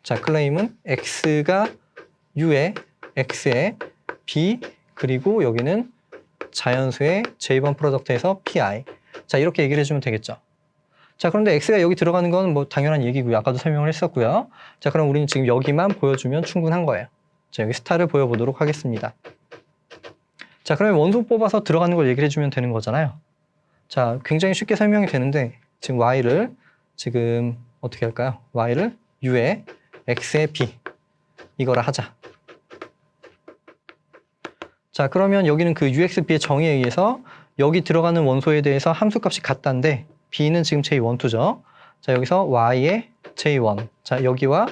S1: 자, claim은 x가 u의 x의 b, 그리고 여기는 자연수의 j1 프로덕트에서 pi. 자, 이렇게 얘기를 해주면 되겠죠. 자, 그런데 x가 여기 들어가는 건 뭐 당연한 얘기고요. 아까도 설명을 했었고요. 자, 그럼 우리는 지금 여기만 보여주면 충분한 거예요. 자, 여기 스타를 보여보도록 하겠습니다. 자, 그러면 원소 뽑아서 들어가는 걸 얘기를 해주면 되는 거잖아요. 자, 굉장히 쉽게 설명이 되는데 지금 y를 지금 어떻게 할까요? y를 u의 x의 b 이거를 하자. 자, 그러면 여기는 그 uxb의 정의에 의해서 여기 들어가는 원소에 대해서 함수값이 같다인데 b는 지금 j12죠. 자, 여기서 y의 j1. 자, 여기와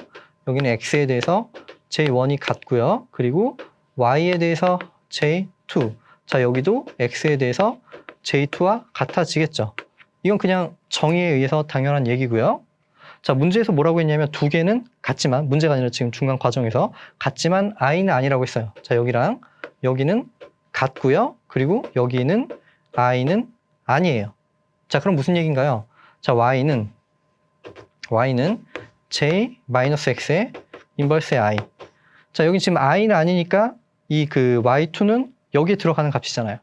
S1: 여기는 x에 대해서 j1이 같고요. 그리고 y에 대해서 j2. 자, 여기도 x에 대해서 j2와 같아지겠죠. 이건 그냥 정의에 의해서 당연한 얘기고요. 자, 문제에서 뭐라고 했냐면 두 개는 같지만, 문제가 아니라 지금 중간 과정에서 같지만 i는 아니라고 했어요. 자, 여기랑 여기는 같고요. 그리고 여기는 i는 아니에요. 자, 그럼 무슨 얘기인가요? 자, y는 j-x의 인버스의 i. 자, 여기 지금 i는 아니니까 이 y2는 여기에 들어가는 값이잖아요.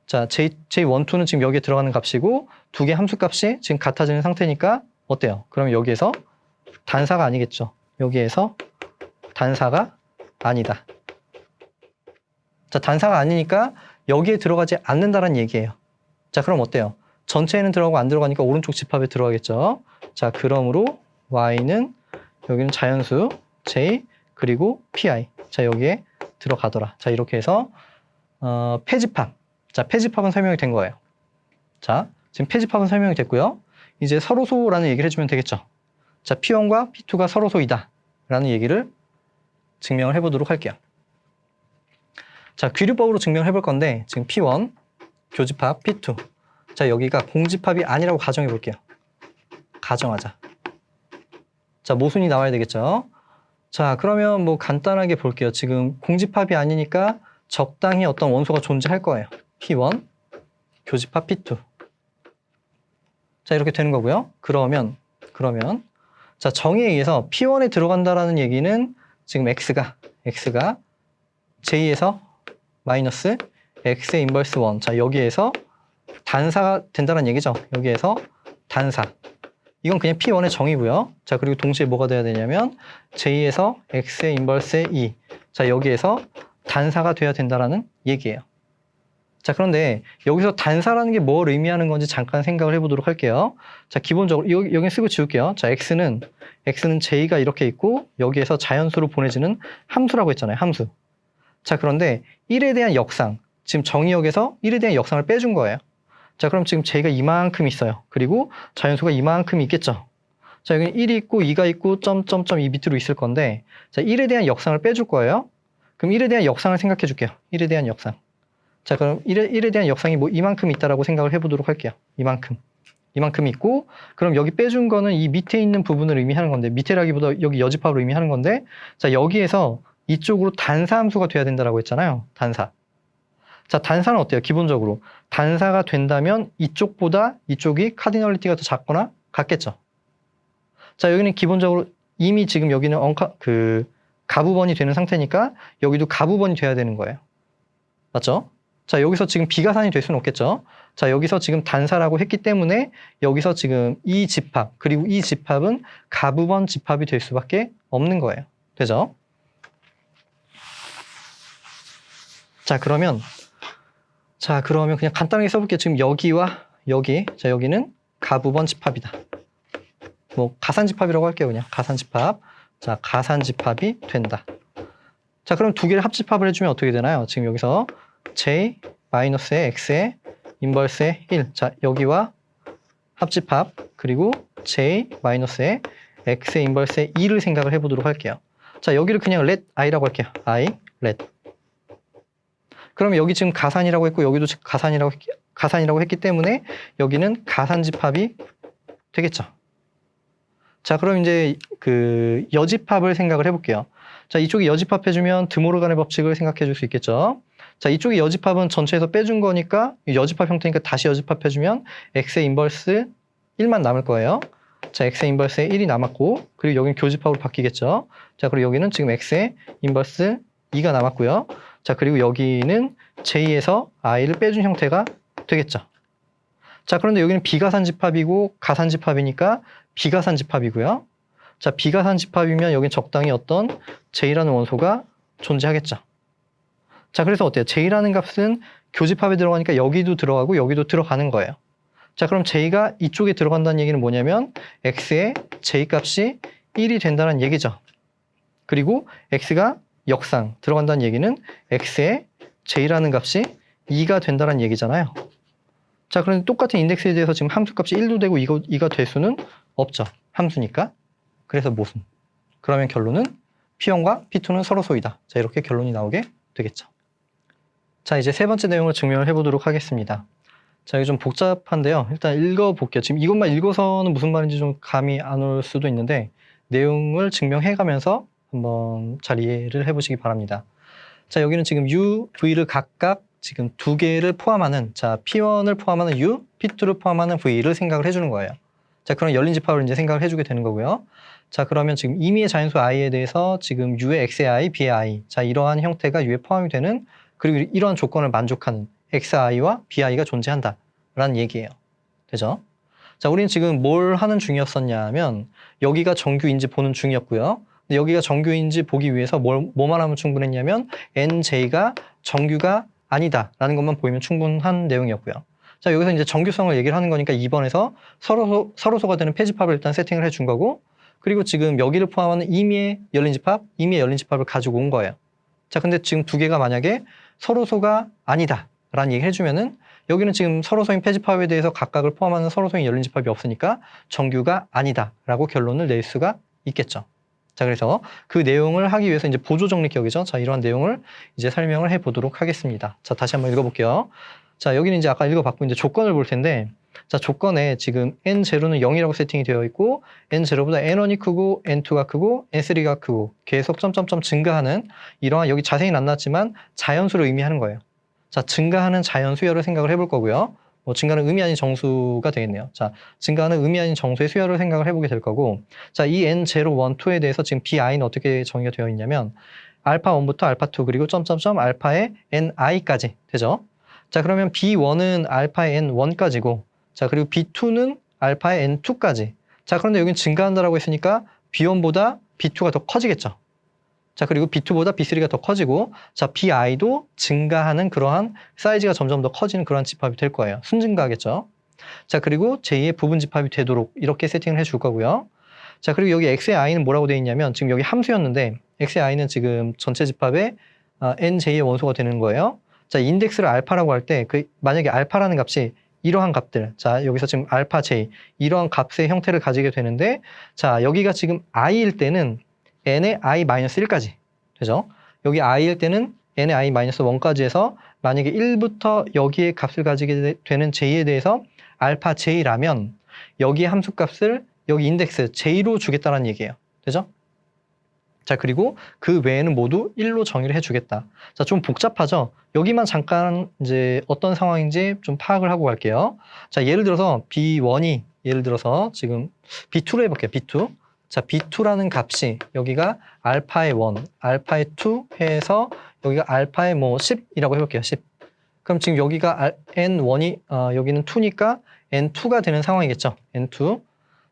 S1: 자, j12는 지금 여기에 들어가는 값이고 두 개 함수값이 지금 같아지는 상태니까 어때요? 그러면 여기에서 단사가 아니겠죠. 여기에서 단사가 아니다. 자, 단사가 아니니까 여기에 들어가지 않는다는 얘기예요. 자, 그럼 어때요? 전체에는 들어가고 안 들어가니까 오른쪽 집합에 들어가겠죠. 자, 그러므로 y는 여기는 자연수 J 그리고 PI. 자, 여기에 들어가더라. 자, 이렇게 해서 폐집합. 자, 폐집합은 설명이 된 거예요. 자, 지금 폐집합은 설명이 됐고요. 이제 서로소라는 얘기를 해주면 되겠죠. 자, P1과 P2가 서로소이다 라는 얘기를 증명을 해보도록 할게요. 자, 귀류법으로 증명을 해볼 건데 지금 P1 교집합 P2. 자, 여기가 공집합이 아니라고 가정해 볼게요. 가정하자. 자, 모순이 나와야 되겠죠. 자, 그러면 뭐 간단하게 볼게요. 지금 공집합이 아니니까 적당히 어떤 원소가 존재할 거예요. P1 교집합 P2. 자, 이렇게 되는 거고요. 그러면 자, 정의에 의해서 P1에 들어간다라는 얘기는 지금 X가 J에서 마이너스 X의 인버스 1. 자, 여기에서 단사가 된다는 얘기죠. 여기에서 단사. 이건 그냥 P1의 정의고요. 자, 그리고 동시에 뭐가 돼야 되냐면 J에서 X의 인버스 2. 자, 여기에서 단사가 돼야 된다라는 얘기예요. 자, 그런데 여기서 단사라는 게 뭘 의미하는 건지 잠깐 생각을 해보도록 할게요. 자, 기본적으로 여기 쓰고 지울게요. 자, X는 J가 이렇게 있고 여기에서 자연수로 보내지는 함수라고 했잖아요. 함수. 자, 그런데 1에 대한 역상. 지금 정의역에서 1에 대한 역상을 빼준 거예요. 자, 그럼 지금 J가 이만큼 있어요. 그리고 자연수가 이만큼 있겠죠. 자, 여기는 1이 있고 2가 있고 점점점 이 밑으로 있을 건데 자, 1에 대한 역상을 빼줄 거예요. 그럼 1에 대한 역상을 생각해 줄게요. 1에 대한 역상. 자, 그럼 1에 대한 역상이 뭐 이만큼 있다라고 생각을 해보도록 할게요. 이만큼 있고 그럼 여기 빼준 거는 이 밑에 있는 부분을 의미하는 건데 밑에라기보다 여기 여집합을 의미하는 건데 자, 여기에서 이쪽으로 단사 함수가 돼야 된다라고 했잖아요. 단사. 자, 단사는 어때요? 기본적으로 단사가 된다면 이쪽보다 이쪽이 카디널리티가 더 작거나 같겠죠. 자, 여기는 기본적으로 이미 지금 여기는 가부번이 되는 상태니까 여기도 가부번이 돼야 되는 거예요. 맞죠? 자, 여기서 지금 비가산이 될 수는 없겠죠. 자, 여기서 지금 단사라고 했기 때문에 여기서 지금 이 집합 그리고 이 집합은 가부번 집합이 될 수밖에 없는 거예요. 되죠? 자, 그러면 그냥 간단하게 써볼게요. 지금 여기와 여기, 자, 여기는 가부번 집합이다. 뭐 가산집합이라고 할게요. 그냥 가산집합. 자, 가산집합이 된다. 자, 그럼 두 개를 합집합을 해주면 어떻게 되나요? 지금 여기서 J 마이너스의 X의 인버스의 1. 자, 여기와 합집합 그리고 J 마이너스의 X의 인버스의 2를 생각을 해보도록 할게요. 자, 여기를 그냥 let i라고 할게요. I, let. 그러면 여기 지금 가산이라고 했고 여기도 가산이라고 했기 때문에 여기는 가산집합이 되겠죠. 자, 그럼 이제 그 여집합을 생각을 해볼게요. 자, 이쪽에 여집합 해주면 드모르간의 법칙을 생각해 줄 수 있겠죠. 자, 이쪽에 여집합은 전체에서 빼준 거니까 여집합 형태니까 다시 여집합 해주면 X의 인버스 1만 남을 거예요. 자, X의 인버스에 1이 남았고 그리고 여기는 교집합으로 바뀌겠죠. 자, 그리고 여기는 지금 X의 인버스 2가 남았고요. 자, 그리고 여기는 J에서 I를 빼준 형태가 되겠죠. 자, 그런데 여기는 비가산집합이고 가산집합이니까 비가산집합이고요. 자, 비가산집합이면 여기 적당히 어떤 J라는 원소가 존재하겠죠. 자, 그래서 어때요? J라는 값은 교집합에 들어가니까 여기도 들어가고 여기도 들어가는 거예요. 자, 그럼 J가 이쪽에 들어간다는 얘기는 뭐냐면 X의 J 값이 1이 된다는 얘기죠. 그리고 X가 역상 들어간다는 얘기는 X의 J라는 값이 2가 된다는 얘기잖아요. 자, 그런데 똑같은 인덱스에 대해서 지금 함수값이 1도 되고 2가 될 수는 없죠. 함수니까. 그래서 모순. 그러면 결론은 P1과 P2는 서로소이다. 자, 이렇게 결론이 나오게 되겠죠. 자, 이제 세 번째 내용을 증명을 해보도록 하겠습니다. 자, 이게 좀 복잡한데요. 일단 읽어볼게요. 지금 이것만 읽어서는 무슨 말인지 좀 감이 안 올 수도 있는데 내용을 증명해가면서 한번 잘 이해를 해보시기 바랍니다. 자, 여기는 지금 U, V를 각각 지금 두 개를 포함하는, 자, P1을 포함하는 U, P2를 포함하는 V를 생각을 해주는 거예요. 자, 그럼 열린 집합을 이제 생각을 해주게 되는 거고요. 자, 그러면 지금 임의의 자연수 i에 대해서 지금 U의 X의 I, B의 I, 자, 이러한 형태가 U에 포함이 되는 그리고 이러한 조건을 만족하는 Xi와 Bi가 존재한다 라는 얘기예요. 되죠? 자, 우리는 지금 뭘 하는 중이었었냐 하면 여기가 정규인지 보는 중이었고요. 근데 여기가 정규인지 보기 위해서 뭐만 하면 충분했냐면 NJ가 정규가 아니다 라는 것만 보이면 충분한 내용이었고요. 자, 여기서 이제 정규성을 얘기를 하는 거니까 2번에서 서로소가 되는 폐집합을 일단 세팅을 해준 거고 그리고 지금 여기를 포함하는 임의의 열린 집합, 임의의 열린 집합을 가지고 온 거예요. 자, 근데 지금 두 개가 만약에 서로소가 아니다 라는 얘기를 해주면은 여기는 지금 서로소인 폐집합에 대해서 각각을 포함하는 서로소인 열린 집합이 없으니까 정규가 아니다 라고 결론을 낼 수가 있겠죠. 자, 그래서 그 내용을 하기 위해서 이제 보조정리격이죠. 자, 이러한 내용을 이제 설명을 해 보도록 하겠습니다. 자, 다시 한번 읽어볼게요. 자, 여기는 이제 아까 읽어봤고 이제 조건을 볼 텐데, 자, 조건에 지금 n0는 0이라고 세팅이 되어 있고 n0보다 n1이 크고 n2가 크고 n3가 크고 계속 점점점 증가하는 이러한, 여기 자세히는 안 나왔지만 자연수를 의미하는 거예요. 자, 증가하는 자연수열을 생각을 해볼 거고요. 뭐 증가는 의미 아닌 정수가 되겠네요. 자, 증가하는 의미 아닌 정수의 수열을 생각을 해보게 될 거고, 자, 이 n0, 1, 2에 대해서 지금 bi는 어떻게 정의가 되어 있냐면 알파1부터 알파2 그리고 점점점 알파의 ni까지 되죠. 자, 그러면 b1은 알파의 n1까지고, 자, 그리고 b2는 알파의 n2까지. 자, 그런데 여기는 증가한다라고 했으니까 b1보다 b2가 더 커지겠죠. 자, 그리고 b2보다 b3가 더 커지고, 자, bi도 증가하는 그러한 사이즈가 점점 더 커지는 그러한 집합이 될 거예요. 순증가하겠죠. 자, 그리고 제2의 부분 집합이 되도록 이렇게 세팅을 해줄 거고요. 자, 그리고 여기 x의 i는 뭐라고 되어 있냐면 지금 여기 함수였는데 x의 i는 지금 전체 집합의 nj의 원소가 되는 거예요. 자, 인덱스를 알파라고 할 때 만약에 알파라는 값이 이러한 값들, 자, 여기서 지금 알파 j 이러한 값의 형태를 가지게 되는데, 자, 여기가 지금 i일 때는 n의 i-1까지 되죠. 여기 i일 때는 n의 i-1까지 해서 만약에 1부터 여기에 값을 가지게 되는 j에 대해서 알파 j라면 여기에 함수값을 여기 인덱스 j로 주겠다는 얘기예요. 되죠? 자, 그리고 그 외에는 모두 1로 정의를 해주겠다. 자, 좀 복잡하죠? 여기만 잠깐 이제 어떤 상황인지 좀 파악을 하고 갈게요. 자, 예를 들어서 B1이 예를 들어서 지금 B2로 해볼게요. B2. 자, B2라는 값이 여기가 알파의 1, 알파의 2 해서 여기가 알파의 뭐 10이라고 해볼게요. 10. 그럼 지금 여기가 N1이 여기는 2니까 N2가 되는 상황이겠죠. N2.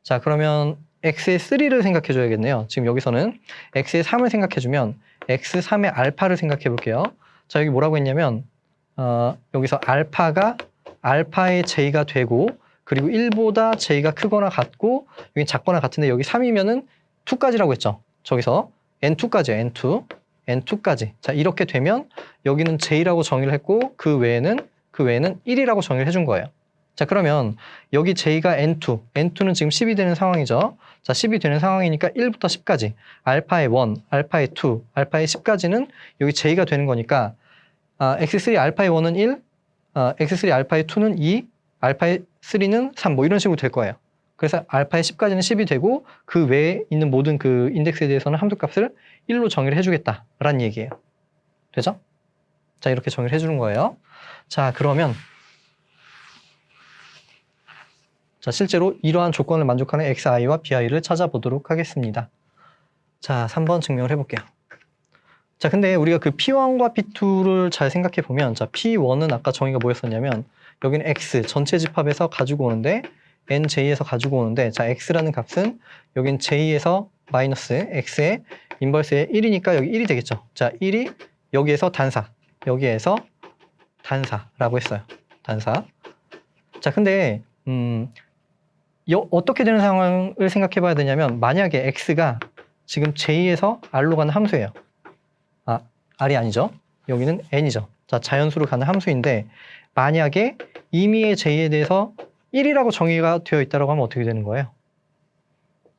S1: 자, 그러면 x의 3를 생각해 줘야겠네요. 지금 여기서는 x의 3을 생각해 주면 x3의 알파를 생각해 볼게요. 자, 여기 뭐라고 했냐면 여기서 알파가 알파의 j가 되고, 그리고 1보다 j가 크거나 같고 여기 작거나 같은데 여기 3이면은 2까지라고 했죠. 저기서 n2까지예요. n2까지. 자, 이렇게 되면 여기는 j라고 정의를 했고 그 외에는 1이라고 정의를 해준 거예요. 자, 그러면 여기 j가 n2는 지금 10이 되는 상황이죠. 자, 10이 되는 상황이니까 1부터 10까지 알파의 1, 알파의 2, 알파의 10까지는 여기 j가 되는 거니까 x3 알파의 1은 1, x3 알파의 2는 2, 알파의 3는 3, 뭐 이런 식으로 될 거예요. 그래서 알파의 10까지는 10이 되고 그 외에 있는 모든 그 인덱스에 대해서는 함수값을 1로 정의를 해주겠다라는 얘기예요. 되죠? 자, 이렇게 정의를 해주는 거예요. 자, 그러면 자, 실제로 이러한 조건을 만족하는 xi와 bi를 찾아보도록 하겠습니다. 자, 3번 증명을 해볼게요. 자, 근데 우리가 그 p1과 p2를 잘 생각해 보면, 자, p1은 아까 정의가 뭐였었냐면 여기는 x 전체 집합에서 가지고 오는데 nj에서 가지고 오는데, 자, x라는 값은 여긴 j에서 마이너스 x의 인버스의 1이니까 여기 1이 되겠죠. 자, 1이 여기에서 단사, 여기에서 단사라고 했어요. 단사. 자, 근데 어떻게 되는 상황을 생각해 봐야 되냐면, 만약에 x가 지금 j에서 r로 가는 함수예요. r이 아니죠. 여기는 n이죠. 자, 자연수로 가는 함수인데 만약에 임의의 j에 대해서 1이라고 정의가 되어 있다고 하면 어떻게 되는 거예요?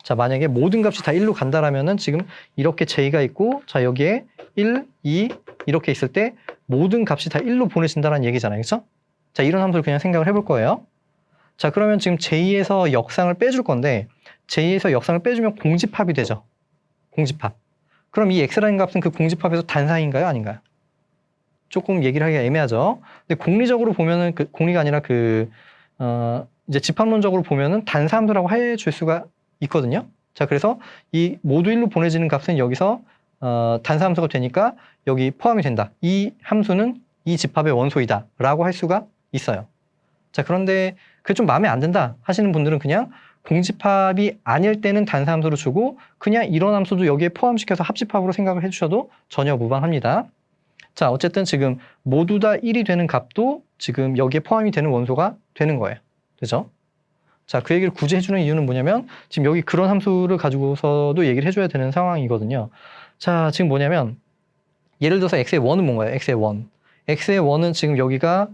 S1: 자, 만약에 모든 값이 다 1로 간다라면은 지금 이렇게 j가 있고, 자, 여기에 1, 2 이렇게 있을 때 모든 값이 다 1로 보내진다는 얘기잖아요. 그렇죠? 자, 이런 함수를 그냥 생각을 해볼 거예요. 자, 그러면 지금 j에서 역상을 빼줄 건데 j에서 역상을 빼주면 공집합이 되죠. 공집합. 그럼 이 x라는 값은 그 공집합에서 단사인가요? 아닌가요? 조금 얘기를 하기가 애매하죠. 근데 공리적으로 보면은 공리가 아니라 이제 집합론적으로 보면은 단사함수라고 해줄 수가 있거든요. 자, 그래서 이 모두 1로 보내지는 값은 여기서 단사함수가 되니까 여기 포함이 된다. 이 함수는 이 집합의 원소이다 라고 할 수가 있어요. 자, 그런데 그게 좀 마음에 안 든다 하시는 분들은 그냥 공집합이 아닐 때는 단사함수로 주고 그냥 이런 함수도 여기에 포함시켜서 합집합으로 생각을 해주셔도 전혀 무방합니다. 자, 어쨌든 지금 모두 다 1이 되는 값도 지금 여기에 포함이 되는 원소가 되는 거예요. 그죠? 자, 그 얘기를 굳이 해주는 이유는 뭐냐면 지금 여기 그런 함수를 가지고서도 얘기를 해줘야 되는 상황이거든요. 자, 지금 뭐냐면 예를 들어서 x의 1은 뭔가요? x의 1. x의 1은 지금 여기가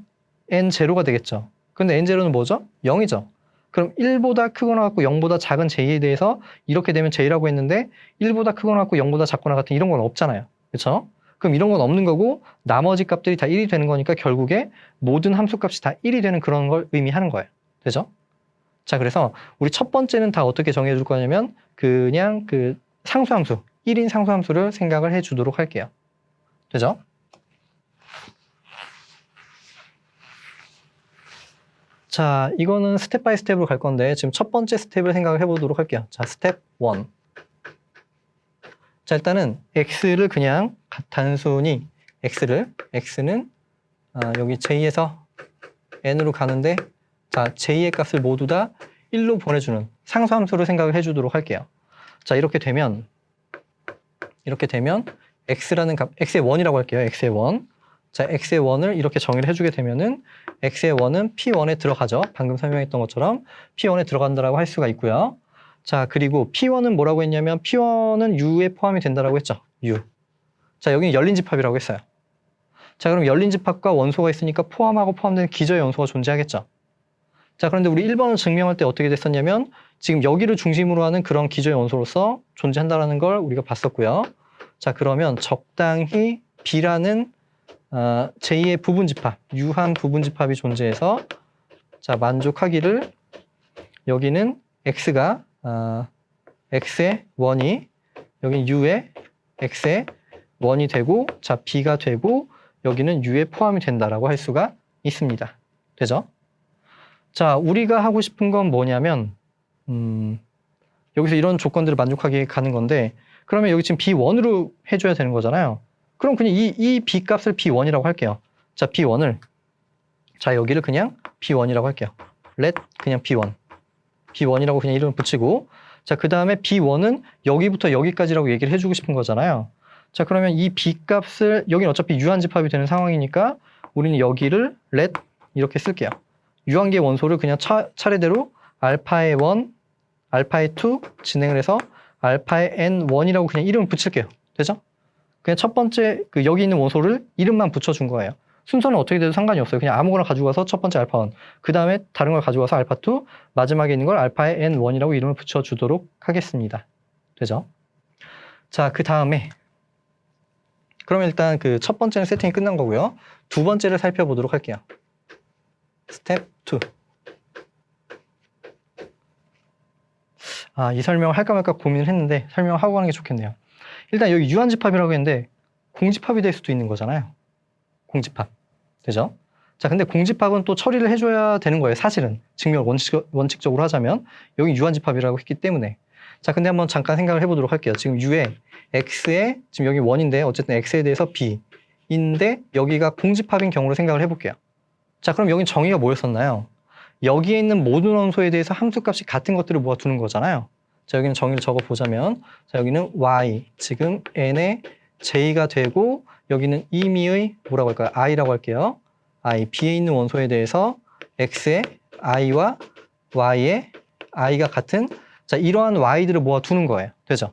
S1: n0가 되겠죠. 근데 n0는 뭐죠? 0이죠. 그럼 1보다 크거나 같고 0보다 작은 j에 대해서 이렇게 되면 j라고 했는데 1보다 크거나 같고 0보다 작거나 같은 이런 건 없잖아요. 그렇죠? 그럼 이런 건 없는 거고 나머지 값들이 다 1이 되는 거니까 결국에 모든 함수값이 다 1이 되는 그런 걸 의미하는 거예요. 되죠? 자, 그래서 우리 첫 번째는 다 어떻게 정해 줄 거냐면 그냥 그 상수함수, 1인 상수함수를 생각을 해 주도록 할게요. 되죠? 자, 이거는 스텝 바이 스텝으로 갈 건데 지금 첫 번째 스텝을 생각을 해보도록 할게요. 자, 스텝 1. 자, 일단은 x를 그냥 단순히 x는 여기 j에서 n으로 가는데 자, j의 값을 모두 다 1로 보내주는 상수함수를 생각을 해주도록 할게요. 자, 이렇게 되면 x라는 값, x의 1이라고 할게요. x의 1. 자, x의 1을 이렇게 정의를 해주게 되면은 x의 1은 p1에 들어가죠. 방금 설명했던 것처럼 p1에 들어간다라고 할 수가 있고요. 자, 그리고 p1은 뭐라고 했냐면 p1은 u에 포함이 된다라고 했죠. u. 자, 여기는 열린 집합이라고 했어요. 자, 그럼 열린 집합과 원소가 있으니까 포함하고 포함되는 기저의 원소가 존재하겠죠. 자, 그런데 우리 1번을 증명할 때 어떻게 됐었냐면 지금 여기를 중심으로 하는 그런 기저의 원소로서 존재한다는 걸 우리가 봤었고요. 자, 그러면 적당히 B라는 제2의 부분집합, 유한 부분집합이 존재해서 자, 만족하기를 여기는 X가 X의 1이 여기는 U의 X의 1이 되고 자, B가 되고 여기는 U에 포함이 된다라고 할 수가 있습니다. 되죠? 자, 우리가 하고 싶은 건 뭐냐면 여기서 이런 조건들을 만족하게 가는 건데 그러면 여기 지금 B1으로 해줘야 되는 거잖아요. 그럼 그냥 이 B 값을 B1이라고 할게요. 자, B1을 자, 여기를 그냥 B1이라고 할게요. let 그냥 B1. B1이라고 그냥 이름을 붙이고 자, 그 다음에 B1은 여기부터 여기까지라고 얘기를 해주고 싶은 거잖아요. 자, 그러면 이 B 값을 여기는 어차피 유한집합이 되는 상황이니까 우리는 여기를 let 이렇게 쓸게요. 유한계 원소를 그냥 차례대로 알파의 1, 알파의 2 진행을 해서 알파의 n1이라고 그냥 이름을 붙일게요. 되죠? 그냥 첫 번째 여기 있는 원소를 이름만 붙여준 거예요. 순서는 어떻게 돼도 상관이 없어요. 그냥 아무거나 가져가서 첫 번째 알파 1, 그 다음에 다른 걸 가져가서 알파 2, 마지막에 있는 걸 알파의 n1이라고 이름을 붙여주도록 하겠습니다. 되죠? 자, 그 다음에 그러면 일단 그 첫 번째는 세팅이 끝난 거고요. 두 번째를 살펴보도록 할게요. 스텝 2. 이 설명을 할까 말까 고민을 했는데 설명을 하고 가는 게 좋겠네요. 일단 여기 유한집합이라고 했는데 공집합이 될 수도 있는 거잖아요. 공집합. 되죠? 자, 근데 공집합은 또 처리를 해줘야 되는 거예요. 사실은. 증명을 원칙적으로 하자면 여기 유한집합이라고 했기 때문에. 자, 근데 한번 잠깐 생각을 해보도록 할게요. 지금 U에 X에 지금 여기 1인데 어쨌든 X에 대해서 B인데 여기가 공집합인 경우로 생각을 해볼게요. 자, 그럼 여긴 정의가 뭐였었나요? 여기에 있는 모든 원소에 대해서 함수값이 같은 것들을 모아두는 거잖아요. 자, 여기는 정의를 적어보자면 자, 여기는 Y, 지금 N의 J가 되고 여기는 임의의 뭐라고 할까요? I라고 할게요. I, B에 있는 원소에 대해서 X의 I와 Y의 I가 같은 자, 이러한 Y들을 모아두는 거예요. 되죠?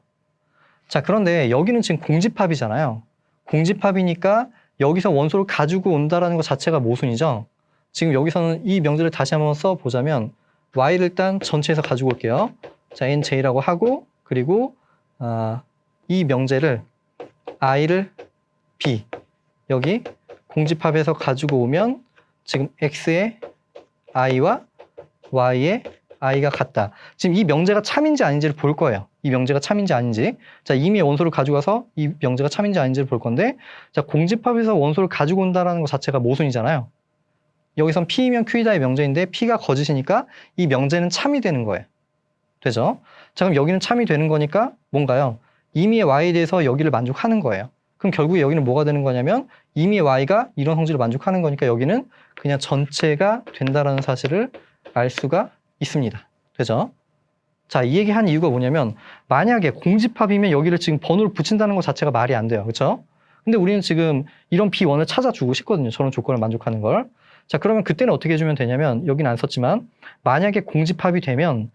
S1: 자, 그런데 여기는 지금 공집합이잖아요. 공집합이니까 여기서 원소를 가지고 온다는 것 자체가 모순이죠. 지금 여기서는 이 명제를 다시 한번 써보자면 Y를 일단 전체에서 가지고 올게요. 자, NJ라고 하고 그리고 이 명제를 I를 B 여기 공집합에서 가지고 오면 지금 X의 I와 Y의 I가 같다. 지금 이 명제가 참인지 아닌지를 볼 거예요. 이 명제가 참인지 아닌지. 자, 임의의 원소를 가져가서 이 명제가 참인지 아닌지를 볼 건데 자, 공집합에서 원소를 가지고 온다는 것 자체가 모순이잖아요. 여기선 P이면 Q이다의 명제인데 P가 거짓이니까 이 명제는 참이 되는 거예요. 되죠? 자, 그럼 여기는 참이 되는 거니까 뭔가요? 임의의 Y에 대해서 여기를 만족하는 거예요. 그럼 결국에 여기는 뭐가 되는 거냐면 임의의 Y가 이런 성질을 만족하는 거니까 여기는 그냥 전체가 된다라는 사실을 알 수가 있습니다. 되죠? 자, 이 얘기 한 이유가 뭐냐면 만약에 공집합이면 여기를 지금 번호를 붙인다는 것 자체가 말이 안 돼요. 그렇죠? 근데 우리는 지금 이런 B1을 찾아주고 싶거든요. 저런 조건을 만족하는 걸. 자, 그러면 그때는 어떻게 해주면 되냐면, 여기는 안 썼지만, 만약에 공집합이 되면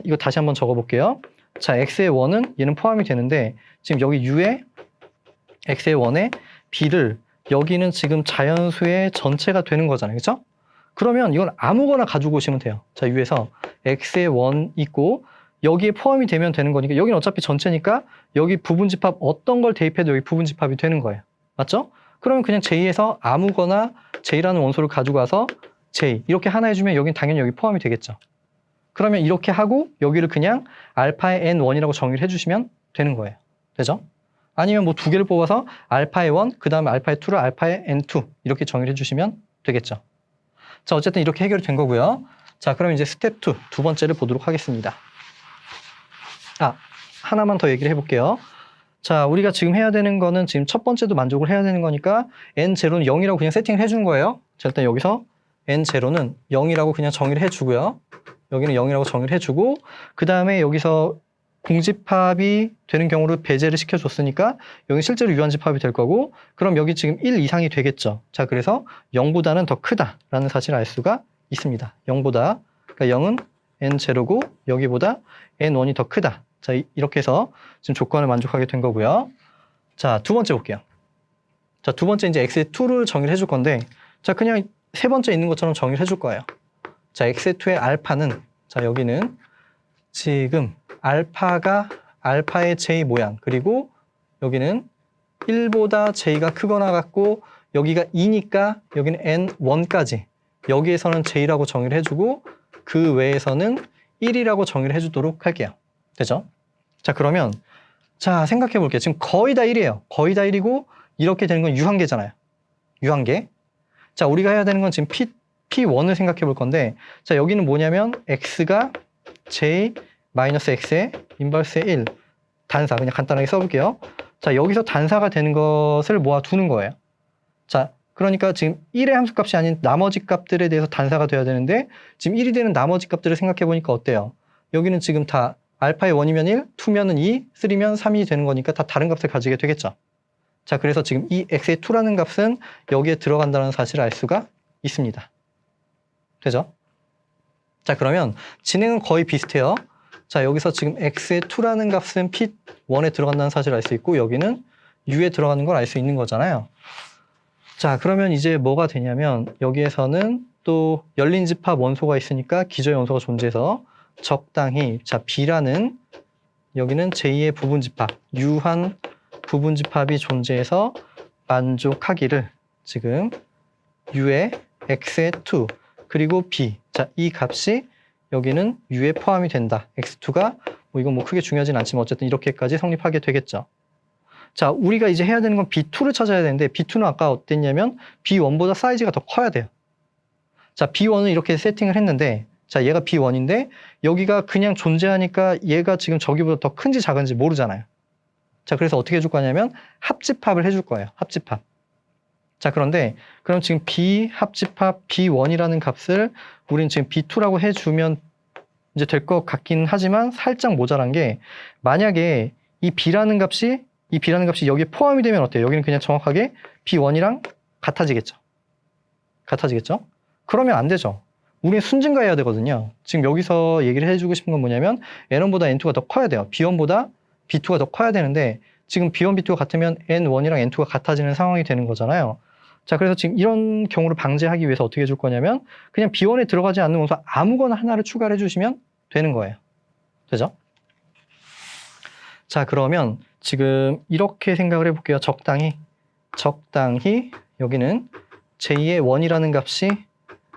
S1: 이거 다시 한번 적어볼게요. 자, x의 원은 얘는 포함이 되는데, 지금 여기 u에 x의 원에 b를 여기는 지금 자연수의 전체가 되는 거잖아요. 그렇죠? 그러면 이건 아무거나 가지고 오시면 돼요. 자, U에서 X의 원 있고 여기에 포함이 되면 되는 거니까 여기는 어차피 전체니까 여기 부분집합 어떤 걸 대입해도 여기 부분집합이 되는 거예요. 맞죠? 그러면 그냥 J에서 아무거나 J라는 원소를 가지고 와서 J 이렇게 하나 해주면 여긴 당연히 여기 포함이 되겠죠. 그러면 이렇게 하고 여기를 그냥 알파의 N1이라고 정의를 해주시면 되는 거예요. 되죠? 아니면 뭐 두 개를 뽑아서 알파의 1, 그 다음에 알파의 2를 알파의 N2 이렇게 정의를 해주시면 되겠죠. 자, 어쨌든 이렇게 해결이 된 거고요. 자, 그럼 이제 스텝 2, 두 번째를 보도록 하겠습니다. 하나만 더 얘기를 해볼게요. 자, 우리가 지금 해야 되는 거는 지금 첫 번째도 만족을 해야 되는 거니까 N0는 0이라고 그냥 세팅을 해준 거예요. 자, 일단 여기서 N0는 0이라고 그냥 정의를 해주고요. 여기는 0이라고 정의를 해주고 그 다음에 여기서 공집합이 되는 경우를 배제를 시켜줬으니까 여기 실제로 유한집합이 될 거고 그럼 여기 지금 1 이상이 되겠죠. 자, 그래서 0보다는 더 크다라는 사실을 알 수가 있습니다. 0보다, 그러니까 0은 N0고 여기보다 N1이 더 크다. 자, 이렇게 해서 지금 조건을 만족하게 된 거고요. 자, 두 번째 볼게요. 자, 두 번째 이제 x의 2를 정의를 해줄 건데 자, 그냥 세 번째 있는 것처럼 정의를 해줄 거예요. 자, x의 2의 알파는 자, 여기는 지금 알파가 알파의 j 모양 그리고 여기는 1보다 j가 크거나 같고 여기가 2니까 여기는 n1까지 여기에서는 j라고 정의를 해주고 그 외에서는 1이라고 정의를 해주도록 할게요. 되죠? 자, 그러면 자, 생각해 볼게요. 지금 거의 다 1이에요. 거의 다 1이고 이렇게 되는 건 유한계잖아요. 유한계. 자, 우리가 해야 되는 건 지금 P1을 생각해 볼 건데 자, 여기는 뭐냐면 x가 j x의 인버스의 1 단사 그냥 간단하게 써볼게요. 자, 여기서 단사가 되는 것을 모아두는 거예요. 자, 그러니까 지금 1의 함수값이 아닌 나머지 값들에 대해서 단사가 돼야 되는데 지금 1이 되는 나머지 값들을 생각해 보니까 어때요? 여기는 지금 다 알파의 1이면 1, 2면은 2, 3면 3이 되는 거니까 다 다른 값을 가지게 되겠죠. 자, 그래서 지금 이 x의 2라는 값은 여기에 들어간다는 사실을 알 수가 있습니다. 되죠? 자, 그러면 진행은 거의 비슷해요. 자, 여기서 지금 x의 2라는 값은 P1에 들어간다는 사실을 알 수 있고 여기는 U에 들어가는 걸 알 수 있는 거잖아요. 자, 그러면 이제 뭐가 되냐면 여기에서는 또 열린 집합 원소가 있으니까 기저의 원소가 존재해서 적당히 자, B라는 여기는 J의 부분집합, 유한 부분집합이 존재해서 만족하기를 지금 U의 x의 2 그리고 B 자, 이 값이 여기는 U에 포함이 된다. x2가 이건 뭐 크게 중요하진 않지만 어쨌든 이렇게까지 성립하게 되겠죠. 자, 우리가 이제 해야 되는 건 B2를 찾아야 되는데 B2는 아까 어땠냐면 B1보다 사이즈가 더 커야 돼요. 자, B1은 이렇게 세팅을 했는데 자, 얘가 B1인데 여기가 그냥 존재하니까 얘가 지금 저기보다 더 큰지 작은지 모르잖아요. 자, 그래서 어떻게 해줄 거냐면 합집합을 해줄 거예요. 합집합. 자, 그런데 그럼 지금 B 합집합 B1이라는 값을 우린 지금 B2라고 해주면 이제 될 것 같긴 하지만 살짝 모자란 게 만약에 이 B라는 값이 여기에 포함이 되면 어때요? 여기는 그냥 정확하게 B1이랑 같아지겠죠. 같아지겠죠? 그러면 안 되죠. 우리는 순증가해야 되거든요. 지금 여기서 얘기를 해주고 싶은 건 뭐냐면 N1보다 N2가 더 커야 돼요. B1보다 B2가 더 커야 되는데 지금 B1, B2가 같으면 N1이랑 N2가 같아지는 상황이 되는 거잖아요. 자, 그래서 지금 이런 경우를 방지하기 위해서 어떻게 해줄 거냐면 그냥 B1에 들어가지 않는 원소 아무거나 하나를 추가를 해주시면 되는 거예요. 되죠? 자, 그러면 지금 이렇게 생각을 해볼게요. 적당히 여기는 J의 1이라는 값이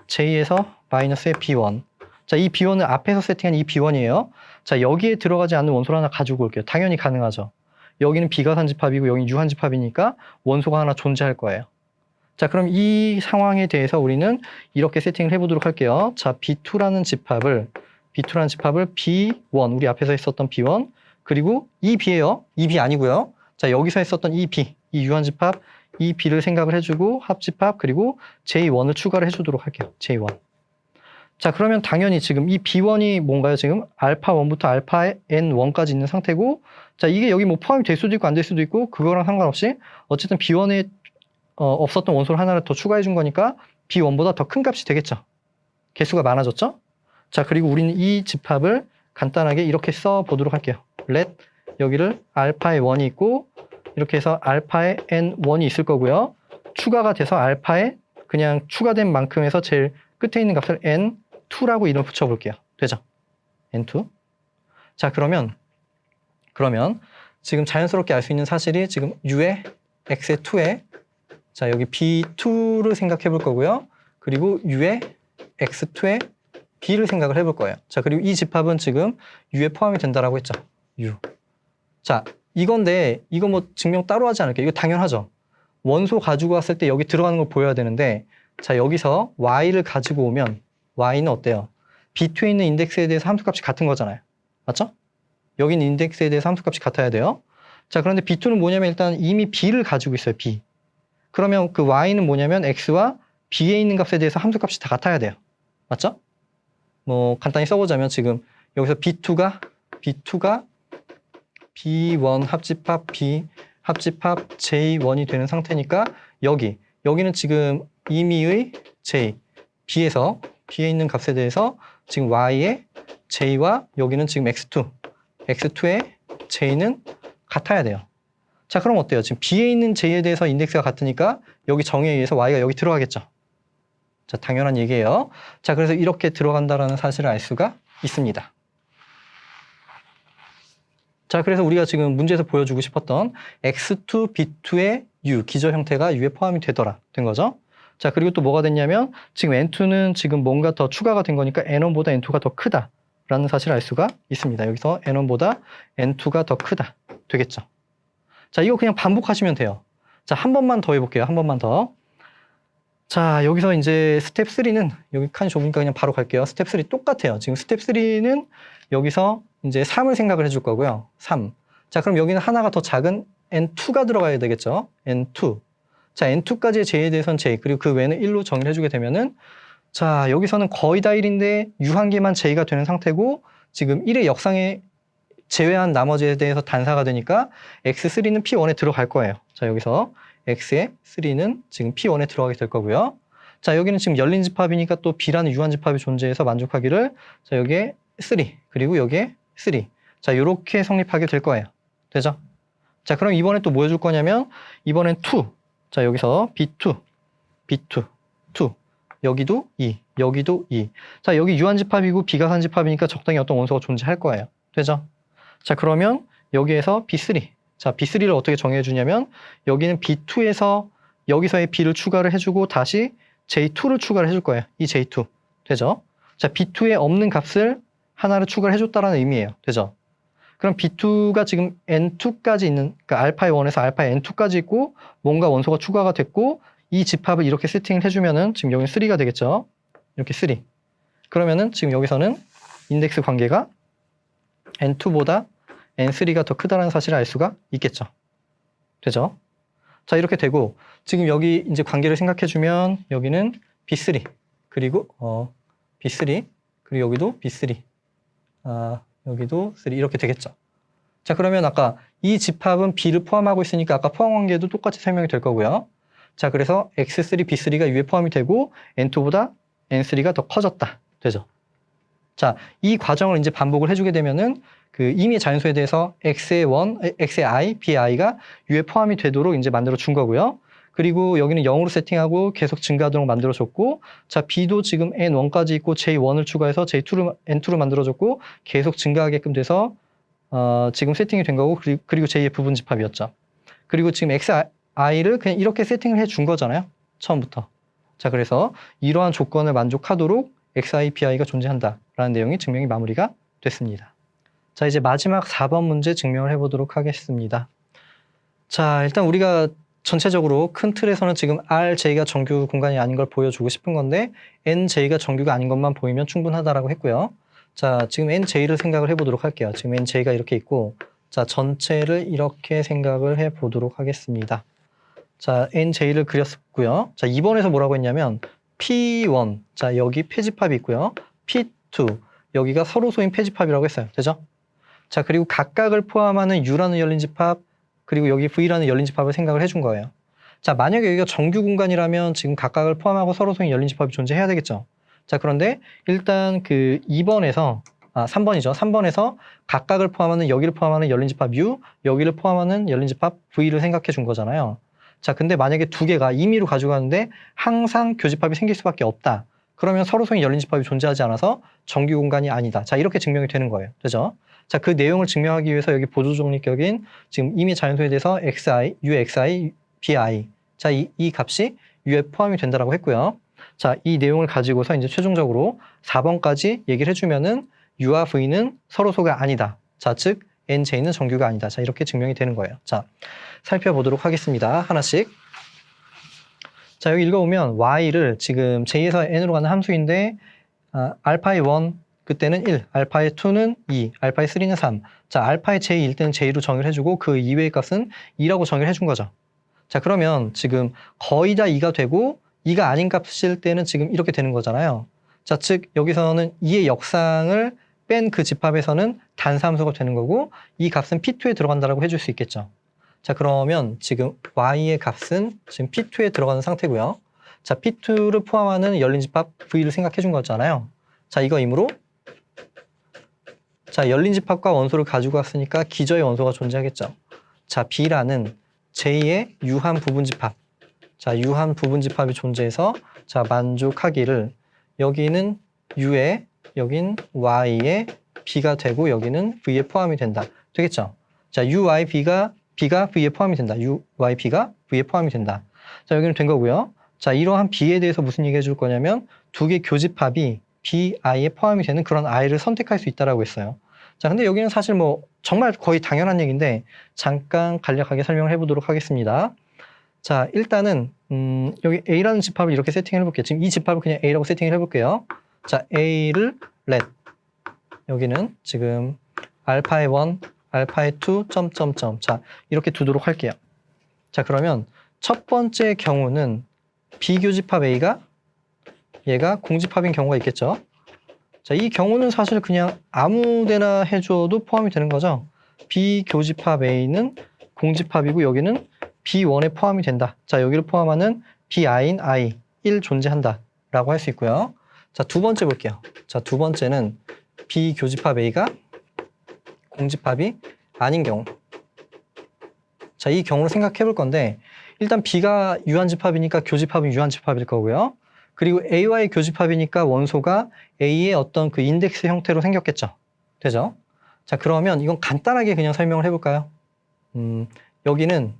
S1: J에서 마이너스의 B1 자, 이 B1을 앞에서 세팅한 이 B1이에요. 자, 여기에 들어가지 않는 원소를 하나 가지고 올게요. 당연히 가능하죠. 여기는 비가산집합이고 여기는 유한집합이니까 원소가 하나 존재할 거예요. 자, 그럼 이 상황에 대해서 우리는 이렇게 세팅을 해보도록 할게요. 자, B2라는 집합을 B1, 우리 앞에서 했었던 B1, 그리고 이 B예요. 이 B 아니고요. 자, 여기서 했었던 이 B, 이 유한집합, 이 B를 생각을 해주고 합집합, 그리고 J1을 추가를 해주도록 할게요. J1. 자, 그러면 당연히 지금 이 B1이 뭔가요? 지금 알파 1부터 알파 N1까지 있는 상태고, 자, 이게 여기 뭐 포함이 될 수도 있고 안 될 수도 있고, 그거랑 상관없이 어쨌든 B1에 없었던 원소를 하나를 더 추가해 준 거니까 B1보다 더 큰 값이 되겠죠. 개수가 많아졌죠? 자, 그리고 우리는 이 집합을 간단하게 이렇게 써보도록 할게요. let 여기를 알파에 1이 있고 이렇게 해서 알파에 n1이 있을 거고요. 추가가 돼서 알파에 그냥 추가된 만큼에서 제일 끝에 있는 값을 n2라고 이름 붙여볼게요. 되죠? n2. 자, 그러면 지금 자연스럽게 알 수 있는 사실이 지금 u의 x의 2에 자, 여기 b2를 생각해 볼 거고요. 그리고 u의 x2에 b를 생각을 해볼 거예요. 자, 그리고 이 집합은 지금 u에 포함이 된다라고 했죠. u. 자, 이건데 이거 뭐 증명 따로 하지 않을게요. 이거 당연하죠. 원소 가지고 왔을 때 여기 들어가는 걸 보여야 되는데 자, 여기서 y를 가지고 오면 y는 어때요? B2에 있는 인덱스에 대해서 함수값이 같은 거잖아요. 맞죠? 여기 있는 인덱스에 대해서 함수값이 같아야 돼요. 자, 그런데 B2는 뭐냐면 일단 이미 B를 가지고 있어요. B. 그러면 그 Y는 뭐냐면 X와 B에 있는 값에 대해서 함수값이 다 같아야 돼요. 맞죠? 뭐 간단히 써보자면 지금 여기서 B2가 B1 합집합 B 합집합 J1이 되는 상태니까 여기는 지금 임의의 J B에서 B에 있는 값에 대해서 지금 Y의 J와 여기는 지금 X2의 J는 같아야 돼요. 자, 그럼 어때요? 지금 B에 있는 J에 대해서 인덱스가 같으니까 여기 정의에 의해서 Y가 여기 들어가겠죠. 자, 당연한 얘기예요. 자, 그래서 이렇게 들어간다라는 사실을 알 수가 있습니다. 자, 그래서 우리가 지금 문제에서 보여주고 싶었던 X2, B2의 U, 기저 형태가 U에 포함이 된 거죠. 자, 그리고 또 뭐가 됐냐면 지금 N2는 지금 뭔가 더 추가가 된 거니까 N1보다 N2가 더 크다라는 사실을 알 수가 있습니다. 여기서 N1보다 N2가 더 크다 되겠죠. 자, 이거 그냥 반복하시면 돼요. 자, 한 번만 더 해볼게요. 한 번만 더. 자, 여기서 이제 스텝 3는 여기 칸이 좁으니까 그냥 바로 갈게요. 스텝 3 똑같아요. 지금 스텝 3는 여기서 이제 3을 생각을 해줄 거고요. 3. 자, 그럼 여기는 하나가 더 작은 N2가 들어가야 되겠죠. N2. 자, N2까지의 J에 대해서는 J, 그리고 그 외에는 1로 정의를 해주게 되면은 자, 여기서는 거의 다 1인데 U 한 개만 J가 되는 상태고 지금 1의 역상에 제외한 나머지에 대해서 단사가 되니까 X3는 P1에 들어갈 거예요. 자, 여기서 X의 3는 지금 P1에 들어가게 될 거고요. 자, 여기는 지금 열린 집합이니까 또 B라는 유한 집합이 존재해서 만족하기를 자, 여기에 3 그리고 여기에 3. 자, 요렇게 성립하게 될 거예요. 되죠? 자, 그럼 이번에 또 뭐 해줄 거냐면 이번엔 2. 자, 여기서 B2, 2. 여기도 2, 여기도 2. 자, 여기 유한 집합이고 B가 산집합이니까 적당히 어떤 원소가 존재할 거예요. 되죠? 자, 그러면 여기에서 B3. 자, B3를 어떻게 정해 주냐면 여기는 B2에서 여기서의 B를 추가를 해주고 다시 J2를 추가를 해줄 거예요. 이 J2. 되죠? 자, B2에 없는 값을 하나를 추가를 해줬다라는 의미예요. 되죠? 그럼 B2가 지금 N2까지 있는, 그러니까 알파의 1에서 알파의 N2까지 있고 뭔가 원소가 추가가 됐고 이 집합을 이렇게 세팅을 해주면은 지금 여기는 3가 되겠죠? 이렇게 3. 그러면은 지금 여기서는 인덱스 관계가 N2보다 N3가 더 크다는 사실을 알 수가 있겠죠. 되죠? 자, 이렇게 되고 지금 여기 이제 관계를 생각해 주면 여기는 B3 그리고 B3 그리고 여기도 B3 여기도 3 이렇게 되겠죠. 자, 그러면 아까 이 집합은 B를 포함하고 있으니까 아까 포함 관계도 똑같이 설명이 될 거고요. 자, 그래서 X3, B3가 U에 포함이 되고 N2보다 N3가 더 커졌다. 되죠? 자, 이 과정을 이제 반복을 해주게 되면은 그 이미 자연수에 대해서 X의 I, B의 I가 U에 포함이 되도록 이제 만들어 준 거고요. 그리고 여기는 0으로 세팅하고 계속 증가하도록 만들어 줬고, 자, B도 지금 N1까지 있고 J1을 추가해서 N2를 만들어 줬고, 계속 증가하게끔 돼서, 지금 세팅이 된 거고, 그리고 J의 부분 집합이었죠. 그리고 지금 XI를 그냥 이렇게 세팅을 해 준 거잖아요. 처음부터. 자, 그래서 이러한 조건을 만족하도록 XI, BI가 존재한다라는 내용이 증명이 마무리가 됐습니다. 자, 이제 마지막 4번 문제 증명을 해보도록 하겠습니다. 자, 일단 우리가 전체적으로 큰 틀에서는 지금 RJ가 정규 공간이 아닌 걸 보여주고 싶은 건데 NJ가 정규가 아닌 것만 보이면 충분하다라고 했고요. 자, 지금 NJ를 생각을 해보도록 할게요. 지금 NJ가 이렇게 있고 자, 전체를 이렇게 생각을 해보도록 하겠습니다. 자, NJ를 그렸고요. 자, 2번에서 뭐라고 했냐면 P1, 자, 여기 폐집합이 있고요. P2, 여기가 서로소인 폐집합이라고 했어요. 되죠? 자, 그리고 각각을 포함하는 U라는 열린 집합, 그리고 여기 V라는 열린 집합을 생각을 해준 거예요. 자, 만약에 여기가 정규 공간이라면 지금 각각을 포함하고 서로성이 열린 집합이 존재해야 되겠죠. 자, 그런데 일단 그 2번에서 3번이죠. 3번에서 각각을 포함하는 여기를 포함하는 열린 집합 U, 여기를 포함하는 열린 집합 V를 생각해 준 거잖아요. 자, 근데 만약에 두 개가 임의로 가지고 가는데 항상 교집합이 생길 수밖에 없다. 그러면 서로성이 열린 집합이 존재하지 않아서 정규 공간이 아니다. 자, 이렇게 증명이 되는 거예요. 그죠? 자, 그 내용을 증명하기 위해서 여기 보조정리격인 지금 임의 자연수에 대해서 xi, uxi, bi. 자, 이 값이 u에 포함이 된다라고 했고요. 자, 이 내용을 가지고서 이제 최종적으로 4번까지 얘기를 해주면은 u와 v는 서로소가 아니다. 자, 즉 nj는 정규가 아니다. 자, 이렇게 증명이 되는 거예요. 자, 살펴보도록 하겠습니다. 하나씩. 자, 여기 읽어보면 y를 지금 j에서 n으로 가는 함수인데 알파의 1 그때는 1, 알파의 2는 2, 알파의 3는 3. 자, 알파의 j일 때는 j로 정의를 해주고 그 이외의 값은 2라고 정의를 해준 거죠. 자, 그러면 지금 거의 다 2가 되고 2가 아닌 값일 때는 지금 이렇게 되는 거잖아요. 자, 즉 여기서는 2의 역상을 뺀 그 집합에서는 단사함수가 되는 거고 이 값은 P2에 들어간다라고 해줄 수 있겠죠. 자, 그러면 지금 y의 값은 지금 P2에 들어가는 상태고요. 자, P2를 포함하는 열린 집합 V를 생각해 준 거잖아요. 자, 이거이므로 자, 열린 집합과 원소를 가지고 왔으니까 기저의 원소가 존재하겠죠. 자, B라는 J의 유한 부분 집합. 자, 유한 부분 집합이 존재해서 자, 만족하기를 여기는 U에 여긴 Y에 B가 되고 여기는 V에 포함이 된다. 되겠죠? 자, UY, B가 V에 포함이 된다. UY, B가 V에 포함이 된다. 자, 여기는 된 거고요. 자, 이러한 B에 대해서 무슨 얘기 해줄 거냐면 두 개 교집합이 B, I에 포함이 되는 그런 I를 선택할 수 있다라고 했어요. 자, 근데 여기는 사실 뭐 정말 거의 당연한 얘기인데 잠깐 간략하게 설명을 해보도록 하겠습니다. 자, 일단은 여기 A라는 집합을 이렇게 세팅을 해볼게요. 지금 이 집합을 그냥 A라고 세팅을 해볼게요. 자, A를 let 여기는 지금 알파의 1, 알파의 2, 점점점. 자, 이렇게 두도록 할게요. 자, 그러면 첫 번째 경우는 비교집합 A가 얘가 공집합인 경우가 있겠죠. 자, 이 경우는 사실 그냥 아무 데나 해줘도 포함이 되는 거죠. 비교집합 A는 공집합이고 여기는 B1에 포함이 된다. 자, 여기를 포함하는 Bi인 I, 1 존재한다 라고 할 수 있고요. 자, 두 번째 볼게요. 자, 두 번째는 비교집합 A가 공집합이 아닌 경우. 자, 이 경우를 생각해 볼 건데 일단 B가 유한집합이니까 교집합은 유한집합일 거고요. 그리고 A와의 교집합이니까 원소가 A의 어떤 그 인덱스 형태로 생겼겠죠. 되죠? 자, 그러면 이건 간단하게 그냥 설명을 해볼까요? 여기는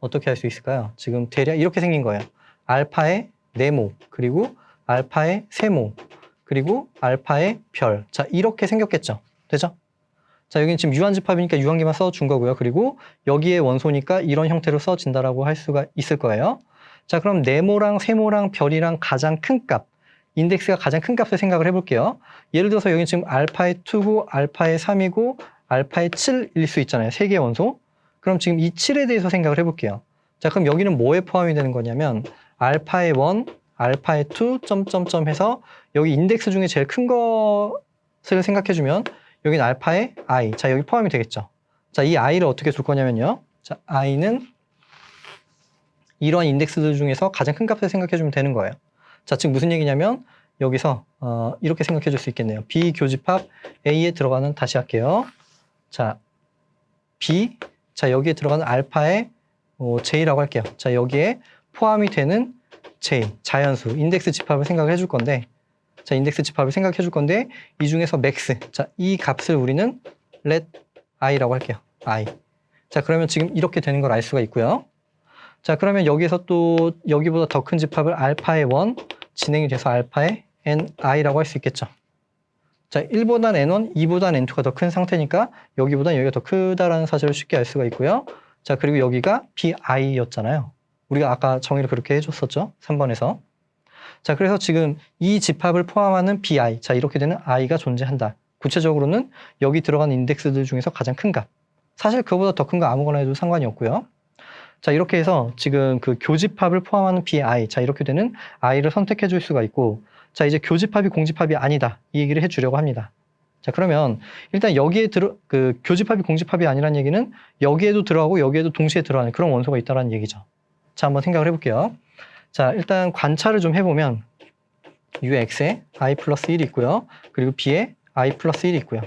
S1: 어떻게 할 수 있을까요? 지금 대략 이렇게 생긴 거예요. 알파의 네모, 그리고 알파의 세모, 그리고 알파의 별. 자, 이렇게 생겼겠죠. 되죠? 자, 여기는 지금 유한집합이니까 유한계만 써준 거고요. 그리고 여기에 원소니까 이런 형태로 써진다라고 할 수가 있을 거예요. 자, 그럼 네모랑 세모랑 별이랑 가장 큰 값, 인덱스가 가장 큰 값을 생각을 해볼게요. 예를 들어서 여기 지금 알파의 2고 알파의 3이고 알파의 7일 수 있잖아요. 세 개의 원소. 그럼 지금 이 7에 대해서 생각을 해볼게요. 자, 그럼 여기는 뭐에 포함이 되는 거냐면 알파의 1, 알파의 2, 점점점 해서 여기 인덱스 중에 제일 큰 것을 생각해주면 여기는 알파의 I. 자, 여기 포함이 되겠죠. 자, 이 I를 어떻게 줄 거냐면요. 자, I는 이러한 인덱스들 중에서 가장 큰 값을 생각해주면 되는 거예요. 자, 즉 무슨 얘기냐면 여기서 이렇게 생각해 줄 수 있겠네요. 비교집합 A에 들어가는, 다시 할게요. 자, B, 자, 여기에 들어가는 알파의 J라고 할게요. 자, 여기에 포함이 되는 J, 자연수, 인덱스 집합을 생각을 해줄 건데, 자, 인덱스 집합을 생각해 줄 건데 이 중에서 맥스, 자, 이 값을 우리는 let I라고 할게요. I. 자, 그러면 지금 이렇게 되는 걸 알 수가 있고요. 자, 그러면 여기서 또 여기보다 더 큰 집합을 알파의 1 진행이 돼서 알파의 NI라고 할 수 있겠죠. 자, 1보단 N1, 2보단 N2가 더 큰 상태니까 여기보단 여기가 더 크다라는 사실을 쉽게 알 수가 있고요. 자, 그리고 여기가 BI였잖아요. 우리가 아까 정의를 그렇게 해줬었죠. 3번에서. 자, 그래서 지금 이 집합을 포함하는 BI, 자, 이렇게 되는 I가 존재한다. 구체적으로는 여기 들어간 인덱스들 중에서 가장 큰 값. 사실 그거보다 더 큰 거 아무거나 해도 상관이 없고요. 자, 이렇게 해서 지금 그 교집합을 포함하는 BI, 자, 이렇게 되는 I를 선택해 줄 수가 있고, 자, 이제 교집합이 공집합이 아니다, 이 얘기를 해주려고 합니다. 자, 그러면 일단 여기에 교집합이 공집합이 아니라는 얘기는 여기에도 들어가고 여기에도 동시에 들어가는 그런 원소가 있다는 얘기죠. 자, 한번 생각을 해볼게요. 자, 일단 관찰을 좀 해보면 ux에 i 플러스 1이 있고요. 그리고 b에 i 플러스 1이 있고요.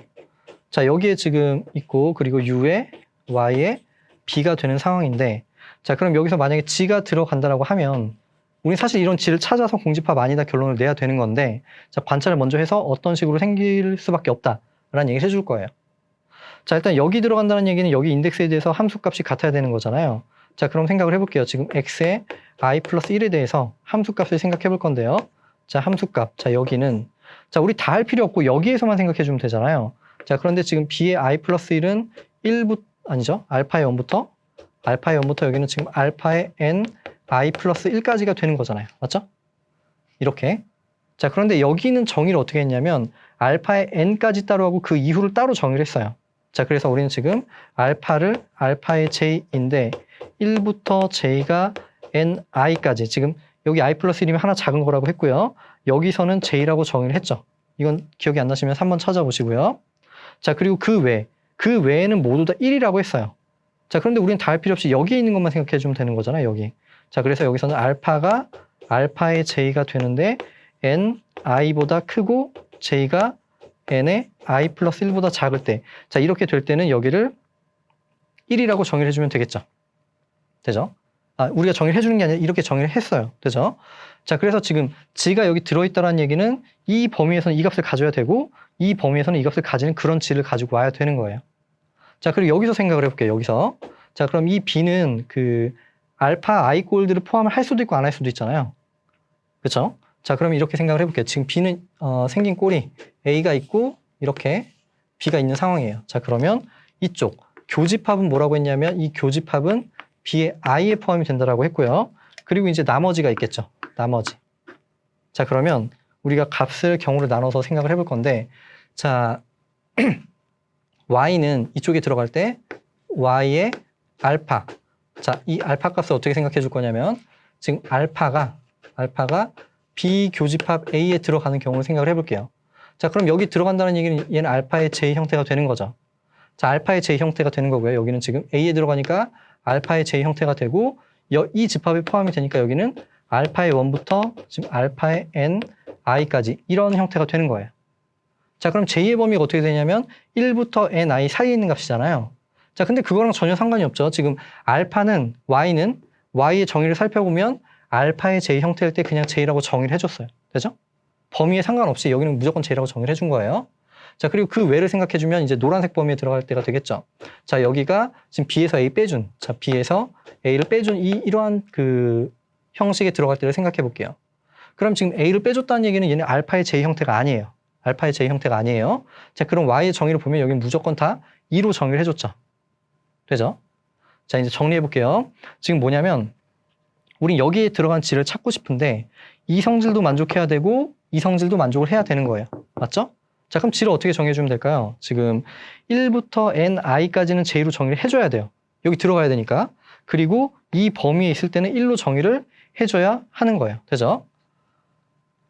S1: 자, 여기에 지금 있고, 그리고 u에 y에 b가 되는 상황인데, 자, 그럼 여기서 만약에 g가 들어간다라고 하면 우리 사실 이런 g를 찾아서 공집합 아니다 결론을 내야 되는 건데, 자, 관찰을 먼저 해서 어떤 식으로 생길 수밖에 없다라는 얘기를 해줄 거예요. 자, 일단 여기 들어간다는 얘기는 여기 인덱스에 대해서 함수값이 같아야 되는 거잖아요. 자, 그럼 생각을 해볼게요. 지금 x에 i 플러스 1에 대해서 함수값을 생각해 볼 건데요. 자, 함수값. 자, 여기는 자, 우리 다 할 필요 없고 여기에서만 생각해 주면 되잖아요. 자, 그런데 지금 b의 i 플러스 1은 1부터 아니죠. 알파의 0부터 여기는 지금 알파의 n i 플러스 1까지가 되는 거잖아요. 맞죠? 이렇게. 자, 그런데 여기는 정의를 어떻게 했냐면 알파의 n까지 따로 하고 그 이후를 따로 정의를 했어요. 자, 그래서 우리는 지금 알파를 알파의 j인데 1부터 j가 ni까지 지금 여기 i 플러스 1이면 하나 작은 거라고 했고요. 여기서는 j라고 정의를 했죠. 이건 기억이 안 나시면 3번 찾아보시고요. 자, 그리고 그 외에는 모두 다 1이라고 했어요. 자, 그런데 우리는 다 할 필요 없이 여기에 있는 것만 생각해 주면 되는 거잖아요, 여기. 자, 그래서 여기서는 알파가 알파의 j가 되는데 ni보다 크고 j가 n의 i 플러스 1보다 작을 때, 자, 이렇게 될 때는 여기를 1이라고 정의를 해주면 되겠죠. 되죠? 아, 우리가 정의를 해주는 게 아니라 이렇게 정의를 했어요. 되죠? 자, 그래서 지금 g가 여기 들어있다는 얘기는 이 범위에서는 이 값을 가져야 되고 이 범위에서는 이 값을 가지는 그런 g를 가지고 와야 되는 거예요. 자, 그리고 여기서 생각을 해볼게요. 여기서. 자, 그럼 이 b는 그 알파 i 골드를 포함을 할 수도 있고 안 할 수도 있잖아요. 그렇죠? 자, 그럼 이렇게 생각을 해볼게요. 지금 b는 생긴 꼴이 a가 있고 이렇게 b가 있는 상황이에요. 자, 그러면 이쪽 교집합은 뭐라고 했냐면 이 교집합은 b의 i에 포함이 된다라고 했고요. 그리고 이제 나머지가 있겠죠. 나머지. 자, 그러면 우리가 값을 경우를 나눠서 생각을 해볼 건데, 자, y는 이쪽에 들어갈 때 y의 알파. 자, 이 알파 값을 어떻게 생각해 줄 거냐면 지금 알파가 비교집합 A에 들어가는 경우를 생각을 해볼게요. 자, 그럼 여기 들어간다는 얘기는 얘는 알파의 J 형태가 되는 거죠. 자, 알파의 J 형태가 되는 거고요. 여기는 지금 A에 들어가니까 알파의 J 형태가 되고 이 집합에 포함이 되니까 여기는 알파의 1부터 지금 알파의 N, I까지 이런 형태가 되는 거예요. 자, 그럼 J의 범위가 어떻게 되냐면 1부터 Ni 사이에 있는 값이잖아요. 자, 근데 그거랑 전혀 상관이 없죠. 지금 알파는 Y는 Y의 정의를 살펴보면 알파의 J 형태일 때 그냥 J라고 정의를 해줬어요. 되죠? 범위에 상관없이 여기는 무조건 J라고 정의를 해준 거예요. 자, 그리고 그 외를 생각해주면 이제 노란색 범위에 들어갈 때가 되겠죠. 자, 여기가 지금 B에서 A 빼준, 자, B에서 A를 빼준 이러한 그 형식에 들어갈 때를 생각해 볼게요. 그럼 지금 A를 빼줬다는 얘기는 얘는 알파의 J 형태가 아니에요. 알파의 J 형태가 아니에요. 자, 그럼 Y의 정의를 보면 여기는 무조건 다 2로 정의를 해줬죠. 되죠? 자, 이제 정리해 볼게요. 지금 뭐냐면 우린 여기에 들어간 G를 찾고 싶은데 이 성질도 만족해야 되고 이 성질도 만족을 해야 되는 거예요. 맞죠? 자, 그럼 G를 어떻게 정해주면 될까요? 지금 1부터 Ni까지는 J로 정의를 해줘야 돼요. 여기 들어가야 되니까. 그리고 이 범위에 있을 때는 1로 정의를 해줘야 하는 거예요. 되죠?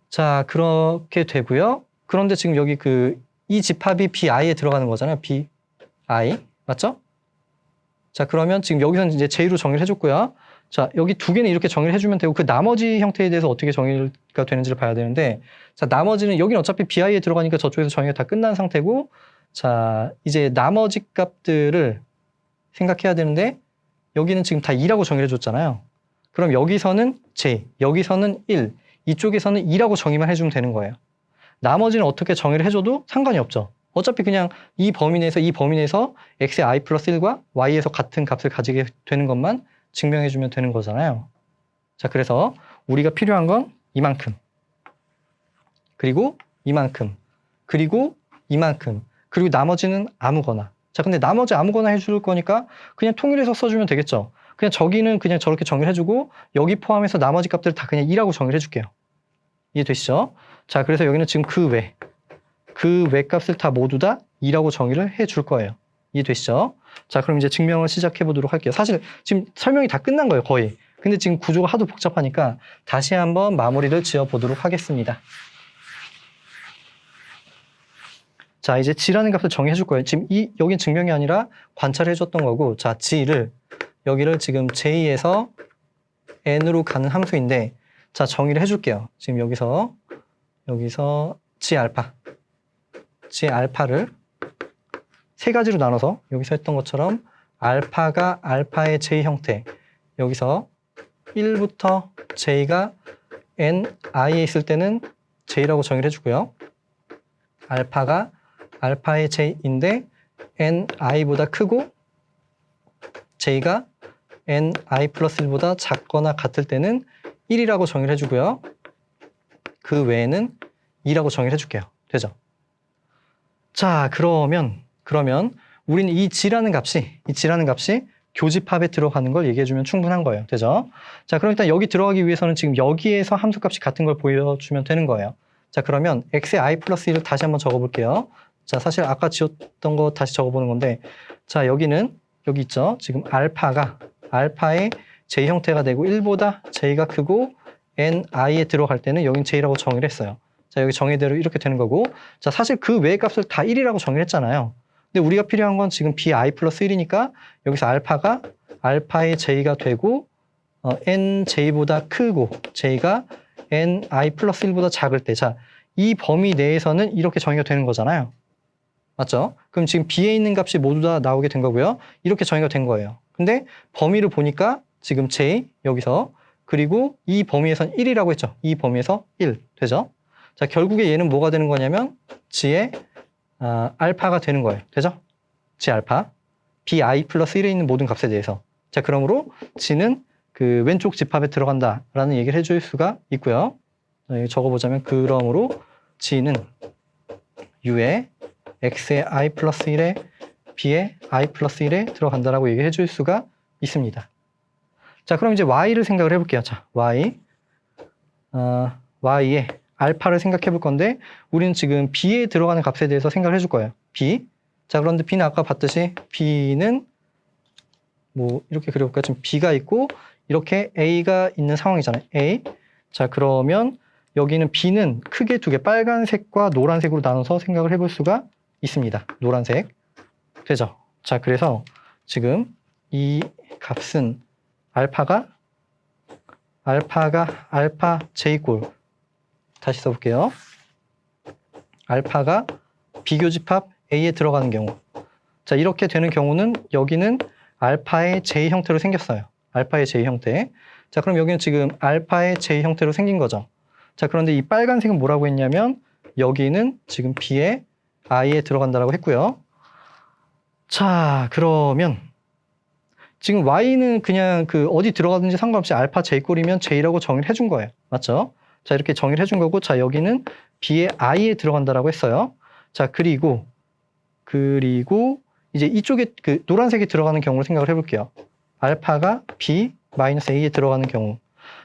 S1: 자, 그렇게 되고요. 그런데 지금 여기 이 집합이 BI에 들어가는 거잖아요. BI. 맞죠? 자, 그러면 지금 여기서는 이제 J로 정의를 해줬고요. 자, 여기 두 개는 이렇게 정의를 해주면 되고 그 나머지 형태에 대해서 어떻게 정의가 되는지를 봐야 되는데, 자, 나머지는 여기는 어차피 BI에 들어가니까 저쪽에서 정의가 다 끝난 상태고, 자, 이제 나머지 값들을 생각해야 되는데 여기는 지금 다 2라고 정의를 해줬잖아요. 그럼 여기서는 J, 여기서는 1, 이쪽에서는 2라고 정의만 해주면 되는 거예요. 나머지는 어떻게 정의를 해줘도 상관이 없죠. 어차피 그냥 이 범위 내에서 x의 i 플러스 1과 y에서 같은 값을 가지게 되는 것만 증명해주면 되는 거잖아요. 자, 그래서 우리가 필요한 건 이만큼, 그리고 이만큼, 그리고 이만큼, 그리고 나머지는 아무거나. 자, 근데 나머지 아무거나 해줄 거니까 그냥 통일해서 써주면 되겠죠. 그냥 저기는 그냥 저렇게 정의를 해주고 여기 포함해서 나머지 값들을 다 그냥 2라고 정의를 해줄게요. 이해되시죠? 자, 그래서 여기는 지금 그 외 값을 다 모두 다 2라고 정의를 해줄 거예요. 이해되시죠? 자, 그럼 이제 증명을 시작해 보도록 할게요. 사실 지금 설명이 다 끝난 거예요, 거의. 근데 지금 구조가 하도 복잡하니까 다시 한번 마무리를 지어 보도록 하겠습니다. 자, 이제 G라는 값을 정의해 줄 거예요. 지금 여긴 증명이 아니라 관찰해 줬던 거고, 자, G를 여기를 지금 J에서 n으로 가는 함수인데 자 정의를 해줄게요. 지금 여기서 g 알파를 세 가지로 나눠서 여기서 했던 것처럼 알파가 알파의 j 형태 여기서 1부터 j가 ni에 있을 때는 j라고 정의를 해주고요. 알파가 알파의 j인데 ni보다 크고 j가 ni 플러스 1보다 작거나 같을 때는 1이라고 정의를 해주고요. 그 외에는 2라고 정의를 해줄게요. 되죠? 자, 그러면 우리는 이 g라는 값이 교집합에 들어가는 걸 얘기해주면 충분한 거예요. 되죠? 자, 그럼 일단 여기 들어가기 위해서는 지금 여기에서 함수값이 같은 걸 보여주면 되는 거예요. 자, 그러면 x의 i 플러스 1을 다시 한번 적어볼게요. 자, 사실 아까 지웠던 거 다시 적어보는 건데 자, 여기 있죠? 지금 알파가 알파의 j 형태가 되고 1보다 j가 크고 ni에 들어갈 때는 여긴 j라고 정의를 했어요. 자, 여기 정의대로 이렇게 되는 거고 자, 사실 그 외의 값을 다 1이라고 정의를 했잖아요. 근데 우리가 필요한 건 지금 bi 플러스 1이니까 여기서 알파가 알파의 j가 되고 nj보다 크고 j가 ni 플러스 1보다 작을 때 자, 이 범위 내에서는 이렇게 정의가 되는 거잖아요. 맞죠? 그럼 지금 b에 있는 값이 모두 다 나오게 된 거고요. 이렇게 정의가 된 거예요. 근데 범위를 보니까 지금 j 여기서 그리고 이 범위에선 1이라고 했죠. 이 범위에서 1 되죠? 자, 결국에 얘는 뭐가 되는 거냐면 g의 알파가 되는 거예요. 되죠? g 알파 bi 플러스 1에 있는 모든 값에 대해서 자, 그러므로 g는 그 왼쪽 집합에 들어간다라는 얘기를 해줄 수가 있고요. 자, 여기 적어보자면 그러므로 g는 u의 x의 i 플러스 1에 b의 i 플러스 1에 들어간다라고 얘기해 줄 수가 있습니다. 자, 그럼 이제 y를 생각을 해볼게요. 자, y의 알파를 생각해 볼 건데 우리는 지금 b에 들어가는 값에 대해서 생각을 해줄 거예요. b. 자, 그런데 b는 아까 봤듯이 b는 뭐 이렇게 그려볼까요? 지금 b가 있고 이렇게 a가 있는 상황이잖아요. a. 자, 그러면 여기는 b는 크게 두 개 빨간색과 노란색으로 나눠서 생각을 해볼 수가 있습니다. 노란색. 되죠? 자, 그래서 지금 이 값은 알파 j꼴 다시 써볼게요. 알파가 비교집합 A에 들어가는 경우 자, 이렇게 되는 경우는 여기는 알파의 j 형태로 생겼어요. 알파의 j 형태. 자, 그럼 여기는 지금 알파의 j 형태로 생긴 거죠. 자, 그런데 이 빨간색은 뭐라고 했냐면 여기는 지금 b의 i에 들어간다라고 했고요. 자, 그러면 지금 y는 그냥 그 어디 들어가든지 상관없이 알파 j꼴이면 j라고 정의를 해준 거예요. 맞죠? 자, 이렇게 정의를 해준 거고 자, 여기는 b의 i에 들어간다라고 했어요. 자, 그리고 이제 이쪽에 그 노란색이 들어가는 경우를 생각을 해볼게요. 알파가 b 마이너스 a에 들어가는 경우.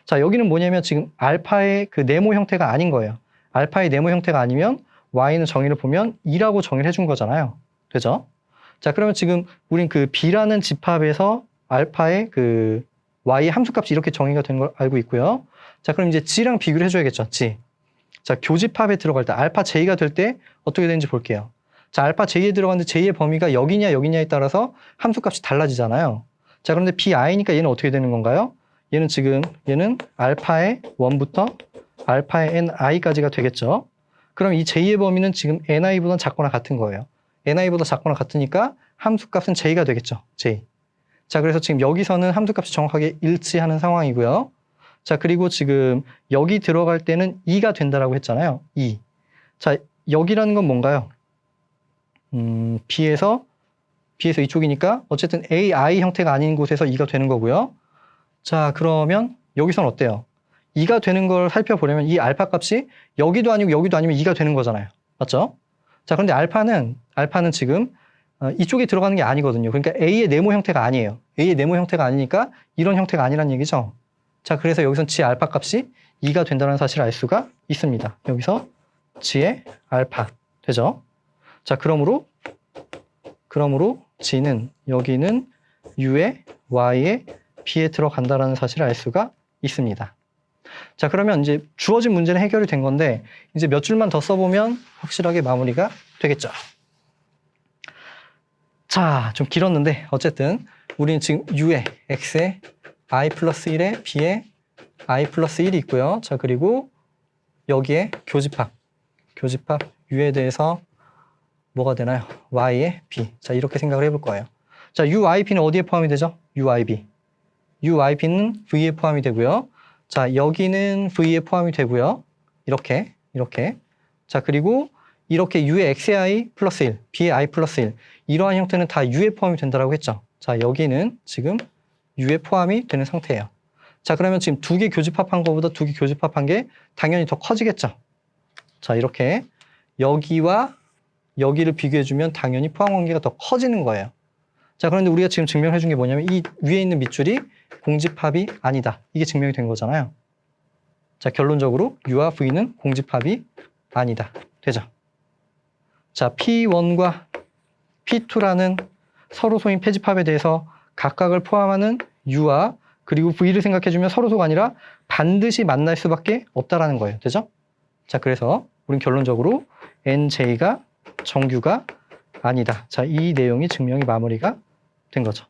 S1: 자, 여기는 뭐냐면 지금 알파의 그 네모 형태가 아닌 거예요. 알파의 네모 형태가 아니면 y는 정의를 보면 2라고 정의를 해준 거잖아요. 되죠? 자, 그러면 지금 우린 그 b라는 집합에서 알파의 그 y의 함수값이 이렇게 정의가 된 걸 알고 있고요. 자, 그럼 이제 g랑 비교를 해줘야겠죠. g. 자, 교집합에 들어갈 때 알파 j가 될 때 어떻게 되는지 볼게요. 자, 알파 j에 들어갔는데 j의 범위가 여기냐 여기냐에 따라서 함수값이 달라지잖아요. 자, 그런데 bi니까 얘는 어떻게 되는 건가요? 얘는 알파의 1부터 알파의 ni까지가 되겠죠. 그럼 이 j의 범위는 지금 ni보다 작거나 같은 거예요. ni보다 작거나 같으니까 함수값은 j가 되겠죠. j. 자, 그래서 지금 여기서는 함수값이 정확하게 일치하는 상황이고요. 자, 그리고 지금 여기 들어갈 때는 2가 된다라고 했잖아요. 2. 자, 여기라는 건 뭔가요? B에서 이쪽이니까 어쨌든 AI 형태가 아닌 곳에서 2가 되는 거고요. 자, 그러면 여기선 어때요? 2가 되는 걸 살펴보려면 이 알파 값이 여기도 아니고 여기도 아니면 2가 되는 거잖아요. 맞죠? 자, 그런데 알파는 지금 이쪽에 들어가는 게 아니거든요. 그러니까 A의 네모 형태가 아니에요. A의 네모 형태가 아니니까 이런 형태가 아니란 얘기죠. 자, 그래서 여기선 G 알파 값이 2가 된다는 사실을 알 수가 있습니다. 여기서 G의 알파 되죠? 자, 그러므로 G는 여기는 U의 Y의 B에 들어간다는 사실을 알 수가 있습니다. 자, 그러면 이제 주어진 문제는 해결이 된 건데 이제 몇 줄만 더 써보면 확실하게 마무리가 되겠죠. 자, 좀 길었는데 어쨌든 우리는 지금 U의 X의 i 플러스 1에 b에 i 플러스 1이 있고요. 자, 그리고 여기에 교집합 u에 대해서 뭐가 되나요? y에 b. 자, 이렇게 생각을 해볼 거예요. 자, UIP는 어디에 포함이 되죠? UIB. UIP는 V에 포함이 되고요. 자, 여기는 V에 포함이 되고요. 이렇게. 자, 그리고 이렇게 U의 X의 I 플러스 1, B의 I 플러스 1. 이러한 형태는 다 U에 포함이 된다고 했죠. 자, 여기는 지금 U에 포함이 되는 상태예요. 자, 그러면 지금 두 개 교집합한 것보다 두 개 교집합한 게 당연히 더 커지겠죠. 자, 이렇게 여기와 여기를 비교해주면 당연히 포함 관계가 더 커지는 거예요. 자, 그런데 우리가 지금 증명해 준 게 뭐냐면 이 위에 있는 밑줄이 공집합이 아니다. 이게 증명이 된 거잖아요. 자, 결론적으로 U와 V는 공집합이 아니다. 되죠? 자, P1과 P2라는 서로 소인 패집합에 대해서 각각을 포함하는 U와 그리고 V를 생각해주면 서로소가 아니라 반드시 만날 수밖에 없다라는 거예요. 되죠? 자, 그래서 우린 결론적으로 NJ가 정규가 아니다. 자, 이 내용이 증명이 마무리가 된 거죠.